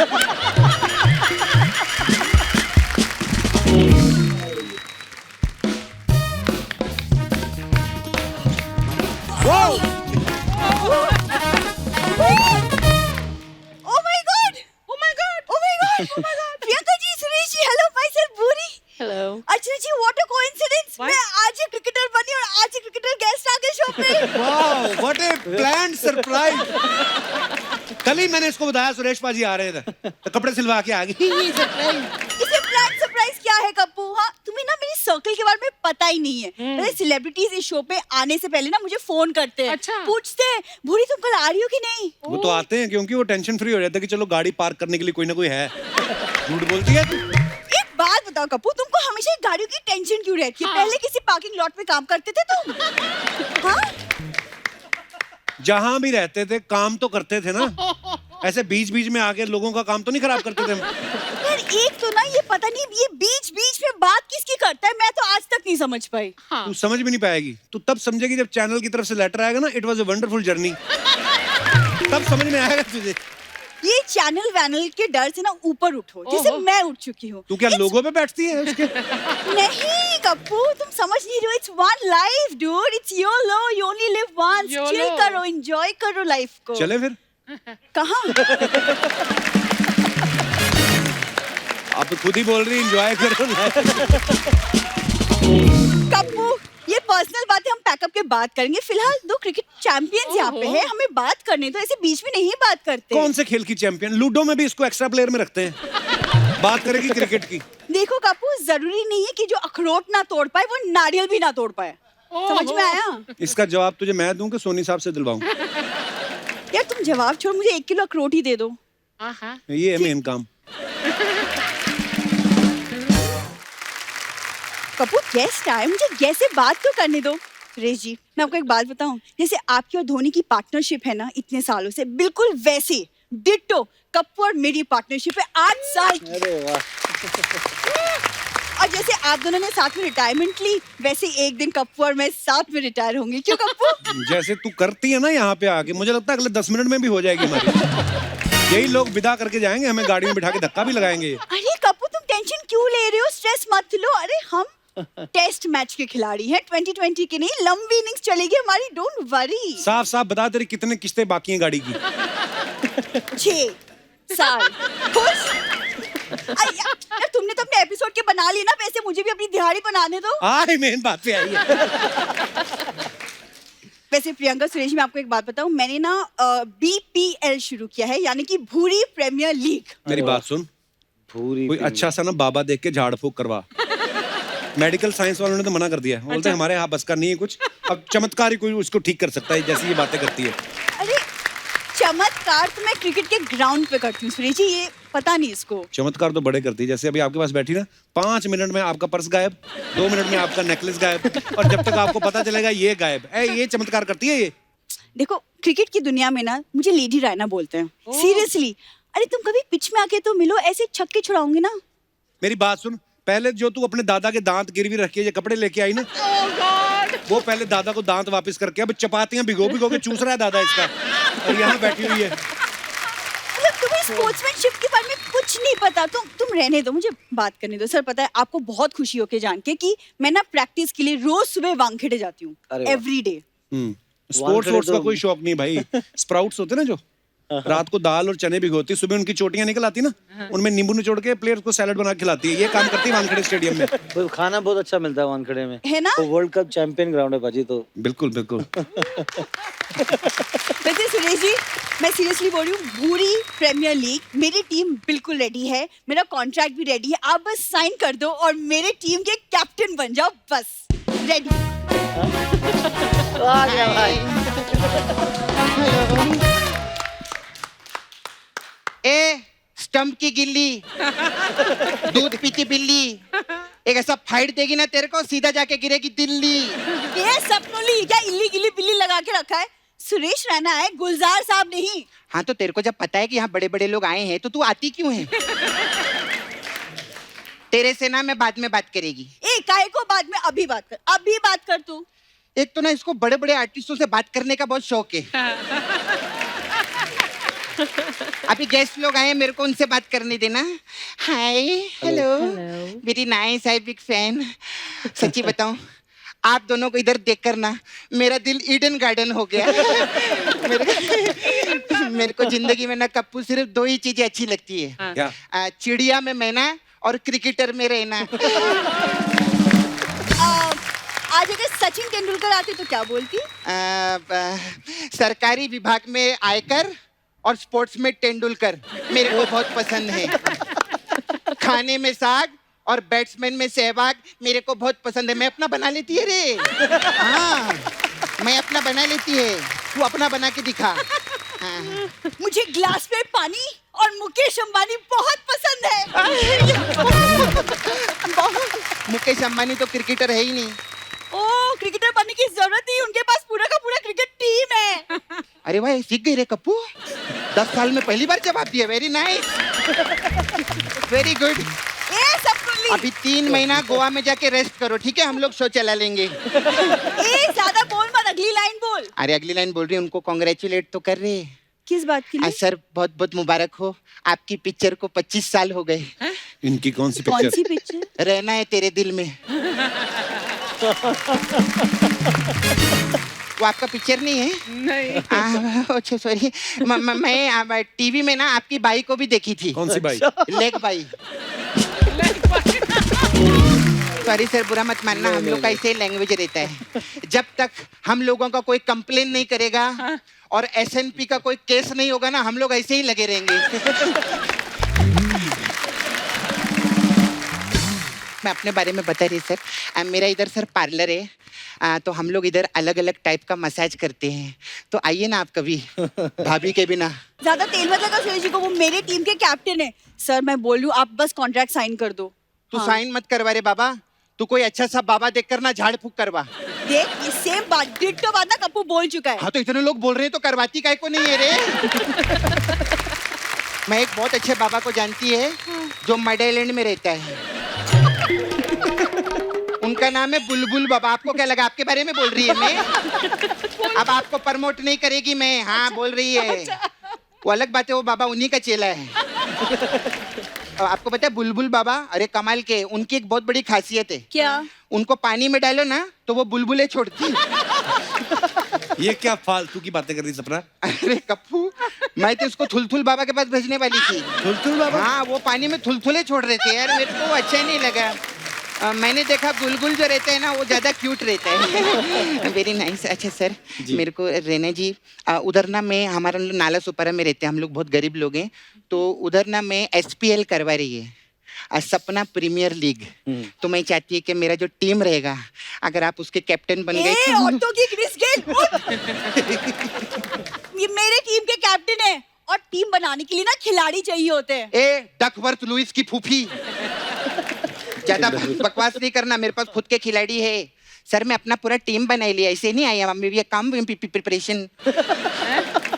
Oh my god! Oh my god! Oh my god! Oh my god! Priyanka ji, Suresh ji, hello myself Bhuri. Hello. अच्छा जी, व्हाट अ कोइंसिडेंस। What? मैं आज ही क्रिकेटर बनी और आज ही क्रिकेटर गेस्ट आ गए शो पे। Wow, what A planned surprise. कल ही मैंने इसको बताया सुरेश पाजी आ रहे थे, तो कपड़े सिलवा के आ गई। इसे प्लान सरप्राइज क्या है कप्पू? हाँ, तुम्हें ना मेरी सर्कल के बारे में पता ही नहीं है। पहले सेलिब्रिटीज इस शो पे आने से पहले ना मुझे फोन करते हैं। अच्छा। पूछते हैं, भूरी तुम कल आ रही हो कि नहीं? वो तो आते हैं क्योंकि वो टेंशन फ्री हो जाते हैं कि चलो गाड़ी पार्क करने के लिए कोई ना कोई है। झूठ बोलती है तू। एक बात बताओ कप्पू, तुमको हमेशा गाड़ियों की टेंशन क्यों रहती है? हाँ। पहले किसी पार्किंग लॉट में काम करते थे तुम? हाँ? जहां भी रहते थे काम तो करते थे ना, ऐसे बीच बीच में आके लोगों का काम तो नहीं खराब करते थे हम। यार एक तो ना ये पता नहीं ये बीच बीच में बात किसकी करता है, मैं तो आज तक नहीं समझ पाई। तू समझ भी नहीं पाएगी, तू तब समझेगी जब चैनल की तरफ से लेटर आएगा ना, it was a wonderful journey, तब समझ में आएगा तुझे। ये चैनल वैनल के डर से ना ऊपर उठो, जैसे ओहो। मैं उठ चुकी हूँ। तू क्या लोगों पे बैठती है उसके? नहीं कप्पू, तुम समझ नहीं रहे हो। It's one life dude, it's YOLO, you only live once। YOLO। Chill करो, एंजॉय करो लाइफ को। चले फिर। कहाँ? आप तो खुद ही बोल रही एंजॉय करो। कप्पू, ये पर्सनल बातें हम पैकअप के बाद करेंगे। फिलहाल दो क्रिकेट चैंपियंस यहाँ पे हैं, हमें बात करने तो ऐसे बीच में नहीं बात करते। कौन से खेल की चैंपियन? लूडो में भी इसको एक्स्ट्रा प्लेयर में रखते हैं। बात करेगी क्रिकेट की। देखो कप्पू, जरूरी नहीं है कि जो अखरोट ना तोड़ पाए वो नारियल भी ना तोड़ पाए। समझ में आया? इसका जवाब तुझे मैं दूं कि सोनी साहब से दिलवाऊं? यार तुम जवाब छोड़, मुझे 1 किलो अखरोट ही दे दो। हाँ। ये है मेन काम। कपूर गेस्ट आए, मुझे गेस्ट से बात तो करने दो। सुरेश जी, मैं आपको एक बात बताऊं, जैसे आपकी और धोनी की पार्टनरशिप है ना इतने सालों से, बिल्कुल वैसे डिट्टो कप्पू और मेरी पार्टनरशिप है 8 साल की। अरे वाह। और जैसे आप दोनों ने साथ में रिटायरमेंट ली, वैसे एक दिन कप्पू और मैं साथ में रिटायर होंगे। क्यों कप्पू? जैसे तू करती है ना यहाँ पे आके, मुझे लगता है अगले 10 मिनट में भी हो जाएगी हमारी। यही लोग विदा करके जाएंगे, हमें गाड़ी में बिठा के धक्का भी लगाएंगे। अरे कप्पू, तुम टेंशन क्यों ले रहे हो? स्ट्रेस मत लो। अरे हम टेस्ट मैच के खिलाड़ी हैं, 2020 के नहीं, लंबी इनिंग्स चलेगी हमारी, डोंट वरी। साफ साफ बता, तेरी कितने किस्तें बाकी हैं गाड़ी की? 6 साल। खुश? यार तुमने तो अपने एपिसोड के बना लिए ना, वैसे मुझे भी अपनी दिहाड़ी बनाने दो। आई मेन बात पे आई है। वैसे प्रियंका, सुरेश, मैं आपको एक बात बताऊं, मैंने ना BPL शुरू किया है, यानी कि भूरी प्रीमियर लीग। मेरी बात सुन, पूरी कोई अच्छा सा ना बाबा देख के झाड़ फूक करवा। मेडिकल साइंस वालों ने तो मना कर दिया, बोलते हैं हमारे यहाँ बस का नहीं है कुछ, अब चमत्कार ही कोई उसको ठीक कर सकता है जैसी ये बातें करती है। अरे चमत्कार तो मैं क्रिकेट के ग्राउंड पे करती हूँ सुरेश जी, ये पता नहीं इसको। चमत्कार तो बड़े करती है, जैसे अभी आपके पास बैठी ना, 5 मिनट में आपका पर्स गायब, 2 मिनट में आपका नेकलेस गायब, और जब तक आपको पता चलेगा ये गायब है, ये चमत्कार करती है ये। देखो क्रिकेट की दुनिया में ना मुझे लेडी रायना बोलते हैं, सीरियसली। अरे तुम कभी पिच में आके तो मिलो, ऐसे छक्के छुड़ाऊंगी ना। मेरी बात सुन, पहले जो तू अपने दादा के दांत गिरवी रख के ये कपड़े लेके आई ना, वो पहले दादा को दांत वापस करके, अब चपातियां भिगो भिगो के चूस रहा है दादा इसका, और यहाँ बैठी हुई है। मतलब तुम्हें स्पोर्ट्समैनशिप के बारे में कुछ नहीं पता। तुम रहने दो, मुझे बात करने दो। सर पता है आपको बहुत खुशी होके जान के कि मैं ना प्रैक्टिस के लिए रोज सुबह वानखेड़े जाती हूँ, अरे वाह। Every day. स्पोर्ट्स वोर्ट्स का कोई शौक नहीं भाई। स्प्राउट्स होते ना जो रात को दाल और चने भिगोती, सुबह उनकी चोटियां निकल आती ना, उनमें नींबू निचोड़ के प्लेयर्स को सैलेड बना के खिलाती है। ये काम करती है वानखेड़े स्टेडियम में। वो खाना बहुत अच्छा मिलता है वानखेड़े में, है ना? वो वर्ल्ड कप चैंपियन ग्राउंड है बाजी, तो बिल्कुल बिल्कुल। वैसे सुरेश जी, मैं सीरियसली बोल रही हूँ, भूरी प्रीमियर लीग मेरी टीम बिल्कुल रेडी है, मेरा कॉन्ट्रैक्ट भी रेडी है। आप बस साइन कर दो और मेरे टीम के कैप्टन बन जाओ, बस रेडी। आ गया भाई। ए स्टंप की गिल्ली, दूध पीती बिल्ली, एक ऐसा फाइट देगी ना तेरे को, सीधा जाके गिरेगी दिल्ली। ये सपनोली क्या इल्ली गिल्ली बिल्ली लगा के रखा है? सुरेश रैना है, गुलजार साहब नहीं। हाँ तो तेरे को जब पता है कि यहाँ बड़े बड़े लोग आए हैं तो तू आती क्यों है? तेरे से ना मैं बाद में बात करेगी। ए काहे को बाद में, अभी बात कर तू। एक तो ना इसको बड़े बड़े आर्टिस्टों से बात करने का बहुत शौक है। अभी गेस्ट लोग आए हैं, मेरे को उनसे बात करने देना। हाय, हेलो, वेरी नाइस, आई बिग फैन। सच्ची बताऊं, आप दोनों को इधर देखकर ना मेरा दिल ईडन गार्डन हो गया। मेरे को जिंदगी में ना कप्पू सिर्फ 2 ही चीजें अच्छी लगती है। क्या? चिड़िया में मैना और क्रिकेटर में रहना। आज अगर सचिन तेंदुलकर आते तो क्या बोलती? सरकारी विभाग में आयकर और स्पोर्ट्स में तेंदुलकर मेरे को बहुत पसंद है। खाने में साग और बैट्समैन में सहवाग मेरे को बहुत पसंद है। मैं अपना बना लेती है रे। हाँ, मैं अपना बना लेती है, तू अपना बना के दिखा। हाँ। मुझे ग्लास में पानी और मुकेश अंबानी बहुत पसंद है। मुकेश अंबानी तो क्रिकेटर है ही नहीं। ओ, क्रिकेटर बनने की जरूरत नहीं, उनके पास पूरा का पूरा क्रिकेट टीम है। अरे भाई सीख गई रे कप्पू, 10 साल में पहली बार जवाब दिया। Very nice, very good. अभी 3 महीना गोवा में जाके रेस्ट करो, ठीक है? हम लोग शो चला लेंगे। ज्यादा बोल मत, अगली लाइन बोल। अरे अगली लाइन बोल रही है, उनको कॉन्ग्रेचुलेट तो कर रहे हैं। किस बात के लिए? सर बहुत बहुत मुबारक हो, आपकी पिक्चर को 25 साल हो गए। इनकी कौन सी कौन सी पिक्चर? पिक्चर? रहना है तेरे दिल में। वो आपका पिक्चर नहीं है? नहीं। अच्छा सॉरी, मैं टीवी में ना आपकी बाई को भी देखी थी। कौन सी bye? Leg bye. Sorry sir, बुरा मत मानना, हम लोग का ऐसे लैंग्वेज रहता है। जब तक हम लोगों का कोई कंप्लेन नहीं करेगा और एसएनपी का कोई केस नहीं होगा ना, हम लोग ऐसे ही लगे रहेंगे। मैं अपने बारे में बता रही सर, मेरा इधर सर पार्लर है, तो हम लोग इधर अलग अलग टाइप का मसाज करते हैं, तो आइए ना आप कभी भाभी के बिना। ज्यादा तेल मत लगा सुरेश जी को, वो मेरे टीम के कैप्टन है। सर मैं बोल रही हूँ, आप बस कॉन्ट्रैक्ट साइन कर दो। तू साइन मत करवा रे बाबा, तू कोई अच्छा सा बाबा देखकर ना झाड़ फूक करवा। देख, ये सेम बात डिट्टो बात ना कप्पू बोल चुका है। हाँ तो इतने लोग बोल रहे हैं तो करवाती काहे को नहीं है रे? मैं एक बहुत अच्छे बाबा को जानती है जो मड आइलैंड में रहता है। उनका नाम है बुलबुल बाबा। आपको क्या लगा आपके बारे में बोल रही है मैं? अब आपको प्रमोट नहीं करेगी मैं। हाँ बोल रही है, वो अलग बात है, वो बाबा उन्हीं का चेला है। आपको पता है बुलबुल बाबा, अरे कमाल के, उनकी एक बहुत बड़ी खासियत है। क्या? उनको पानी में डालो ना तो वो बुलबुले छोड़ती। ये क्या फालतू की बातें कर रही सपना? अरे कप्पू, मैं तो उसको थुलथुल बाबा के पास भेजने वाली थी। थुलथुल बाबा? हाँ, वो पानी में थुलथुले छोड़ रहे थे यार, मेरे को अच्छा नहीं लगा। मैंने देखा गुलगुल जो रहता है ना वो ज्यादा क्यूट रहता है। Very nice. अच्छा सर, मेरे को रेना जी, उधर ना मैं, हमारा नाला सुपारा में रहते हैं हम लोग, बहुत गरीब लोग हैं, तो उधर ना मैं SPL करवा रही है, सपना प्रीमियर लीग। तो मैं चाहती है कि मेरा जो टीम रहेगा, अगर आप उसके कैप्टन बन गए तो... ऑटो की क्रिस गेल, ये मेरे टीम के कैप्टन है, और टीम बनाने के लिए ना खिलाड़ी चाहिए होते हैं। ए डकवर्थ लुइस की फूफी, ज्यादा बकवास नहीं करना, मेरे पास खुद के खिलाड़ी है सर। मैं अपना पूरा टीम बना लिया, ऐसे नहीं आया, ये काम प्रिपरेशन।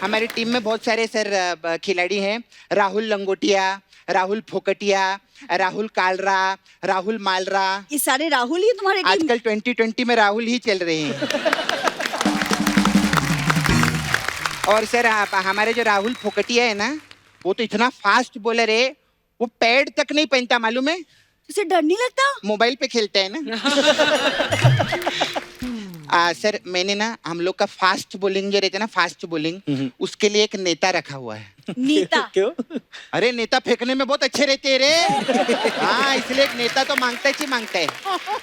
हमारी टीम में बहुत सारे सर खिलाड़ी हैं, राहुल लंगोटिया, राहुल फोकटिया, राहुल कालरा, राहुल मालरा। ये सारे राहुल ही तुम्हारे टीम? आजकल 2020 में राहुल ही चल रहे हैं। और सर हमारे जो राहुल फोकटिया है ना, वो तो इतना फास्ट बॉलर है, वो पैड तक नहीं पहनता, मालूम है? उसे डर नहीं लगता? मोबाइल पे खेलता है ना। सर मैंने ना, हम लोग का फास्ट बॉलिंग जो रहता है ना, फास्ट बॉलिंग, उसके लिए एक नेता रखा हुआ है। नेता? क्यों? अरे नेता फेंकने में बहुत अच्छे रहते हैं रे। हाँ, इसलिए एक नेता तो मांगता ही मांगता है।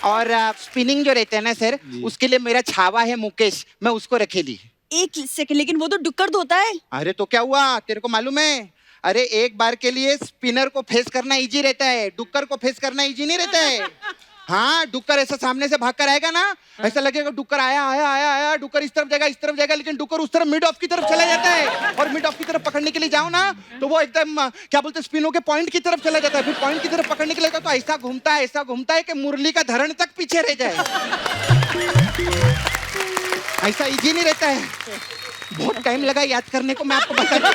और स्पिनिंग जो रहता है ना सर, उसके लिए मेरा छावा है मुकेश, मैं उसको रखे ली। एक सेकंड, लेकिन वो तो डुक्कर धोता है। अरे तो क्या हुआ, तेरे को मालूम है? अरे एक बार के लिए स्पिनर को फेस करना इजी रहता है, डुक्कर को फेस करना इजी नहीं रहता है। हाँ, डुक्कर ऐसा सामने से भागकर आएगा ना, ऐसा लगेगा डुक्कर आया आया आया आया, डुक्कर इस तरफ जाएगा, लेकिन डुक्कर उस तरफ मिड ऑफ की तरफ चला जाता है, और मिड ऑफ की तरफ पकड़ने के लिए जाओ ना तो वो एकदम क्या बोलते हैं, स्पिनो के पॉइंट की तरफ चला जाता है, फिर पॉइंट की तरफ पकड़ने के लिए तो ऐसा घूमता है कि मुरली का धरण तक पीछे रह जाए। ऐसा इजी नहीं रहता है, बहुत टाइम लगा याद करने को, मैं आपको बता दूं।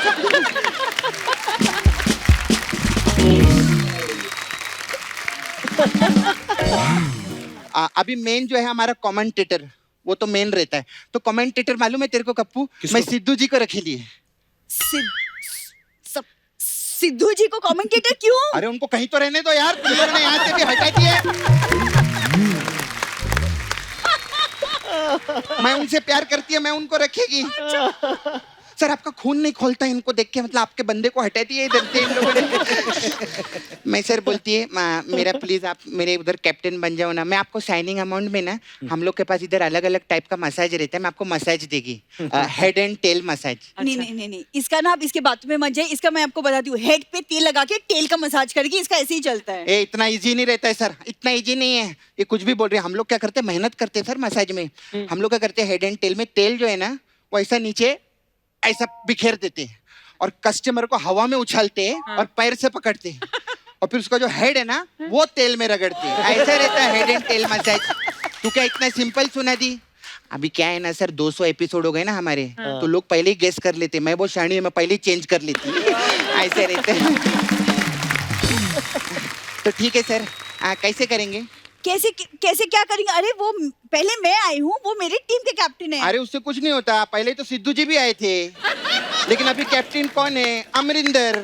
अभी मेन जो है हमारा कमेंटेटर, वो तो मेन रहता है, तो कमेंटेटर मालूम है तेरे को कप्पू? मैं सिद्धू जी को रखे लिए। सिद्धू जी को कमेंटेटर क्यों? अरे उनको कहीं तो रहने दो यार, तुम लोगों ने यहाँ से भी हटा दिया। मैं उनसे प्यार करती है, मैं उनको रखेगी। सर आपका खून नहीं खोलता इनको देख के, मतलब आपके बंदे को हटा दिए इधर से इन लोगों ने। मैं सर बोलती है मेरा प्लीज आप मेरे उधर कैप्टन बन जाओ ना, मैं आपको साइनिंग अमाउंट में ना, हम लोग के पास इधर अलग अलग टाइप का मसाज रहता है, मैं आपको मसाज देगी, हेड एंड टेल मसाज। नहीं, इसका ना आप इसके बातों में मत जाइए, इसका मैं आपको बताती हूँ, हेड पे तेल लगा के टेल का मसाज करेगी, इसका ऐसे ही चलता है। इतना इजी नहीं रहता है सर, इतना इजी नहीं है, ये कुछ भी बोल रहे हैं। हम लोग क्या करते हैं, मेहनत करते हैं सर मसाज में। हम लोग क्या करते हैं, हेड एंड टेल में तेल जो है ना वो ऐसा नीचे ऐसा बिखेर देते हैं, और कस्टमर को हवा में उछालते हैं और पैर से पकड़ते हैं, और फिर उसका जो हेड है ना वो तेल में रगड़ते हैं। ऐसा रहता है हेड एंड टेल मसाज। तू क्या इतना सिंपल सुना दी? अभी क्या है ना सर, 200 एपिसोड हो गए ना हमारे, तो लोग पहले ही गेस कर लेते, मैं बहुत शानी है, मैं पहले ही चेंज कर लेती। ऐसे रहते हैं। तो ठीक है सर, कैसे करेंगे? कैसे क्या करेंगे? अरे वो पहले मैं आई हूँ, वो मेरी टीम के कैप्टन है। अरे उससे कुछ नहीं होता, पहले तो सिद्धू जी भी आए थे, लेकिन अभी कैप्टन कौन है? अमरिंदर।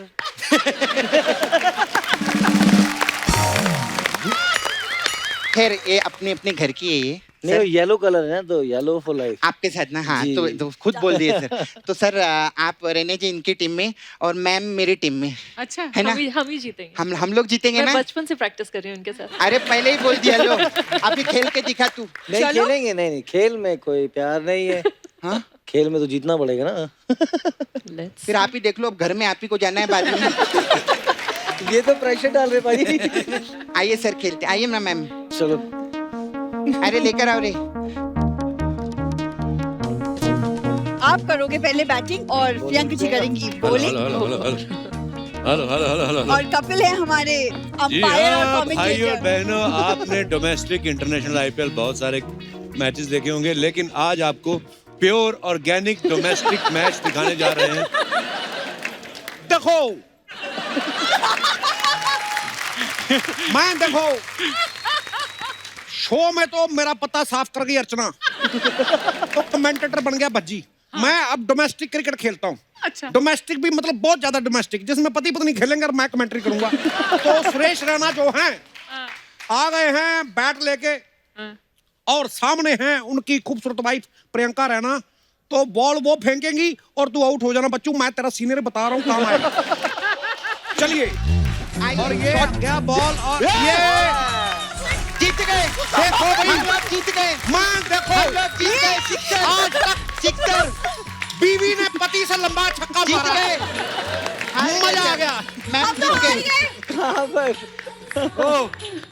खैर ये अपने अपने घर की है ये। नहीं, येलो कलर है ना, तो येलो फॉर लाइफ। आपके साथ ना, हाँ तो खुद बोल दिए सर। तो सर आप रेने जी इनकी टीम में और मैम मेरी टीम में, अच्छा है ना? हम ही जीतेंगे। हम लोग जीतेंगे मैं ना? बचपन से प्रैक्टिस कर रही हूँ उनके साथ। अरे पहले ही बोल दिया लो, अभी खेल के दिखा तू। नहीं खेलेंगे, नहीं खेल में कोई प्यार नहीं है। हाँ खेल में तो जीतना पड़ेगा ना। फिर आप ही देख लो, अब घर में आप ही को जाना है बाद में। ये तो प्रेशर डाल रहे भाई। आइए सर खेलते, आइए ना मैम। चलो, अरे लेकर आओ रे। आप करोगे पहले बैटिंग और प्रियंका जी करेंगी बॉलिंग, और कपिल है हमारे अंपायर और भाइयों कमेंटेटर। बहनों, आपने डोमेस्टिक इंटरनेशनल आईपीएल बहुत सारे मैचेस देखे होंगे, लेकिन आज आपको प्योर ऑर्गेनिक डोमेस्टिक मैच दिखाने जा रहे हैं। देखो मैं देखो शो में तो मेरा पता साफ कर गई अर्चना, तो कमेंटेटर बन गया भज्जी। मैं अब डोमेस्टिक क्रिकेट खेलता हूँ। अच्छा। डोमेस्टिक भी मतलब बहुत ज्यादा डोमेस्टिक, जिसमें पति पत्नी खेलेंगे और मैं कमेंट्री करूंगा। तो सुरेश रैना जो हैं आ गए हैं बैट लेके, और सामने हैं उनकी खूबसूरत वाइफ प्रियंका रैना। तो बॉल वो फेंकेंगी और तू आउट हो जाना बच्चू, मैं तेरा सीनियर बता रहा हूँ काम आएगा। चलिए, और ये गया बॉल, और ये जीत गए, देखो भाई, हम लोग जीत गए, मैं देखो हम लोग जीत गए, सिक्सर, आज तक सिक्सर, बीवी ने पति से लंबा छक्का जीत मारा, गए, मजा आ गया। मैम जीत गए।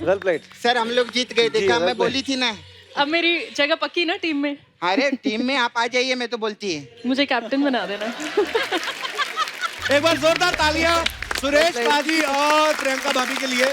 वेल प्लेड सर हम लोग जीत गए, देखा मैं बोली थी ना। अब मेरी जगह पक्की ना टीम में? अरे टीम में आप आ जाइए, मैं तो बोलती है। मुझे कैप्टन बना देना। एक बार जोरदार तालियां सुरेश पाजी और प्रियंका भाभी के लिए।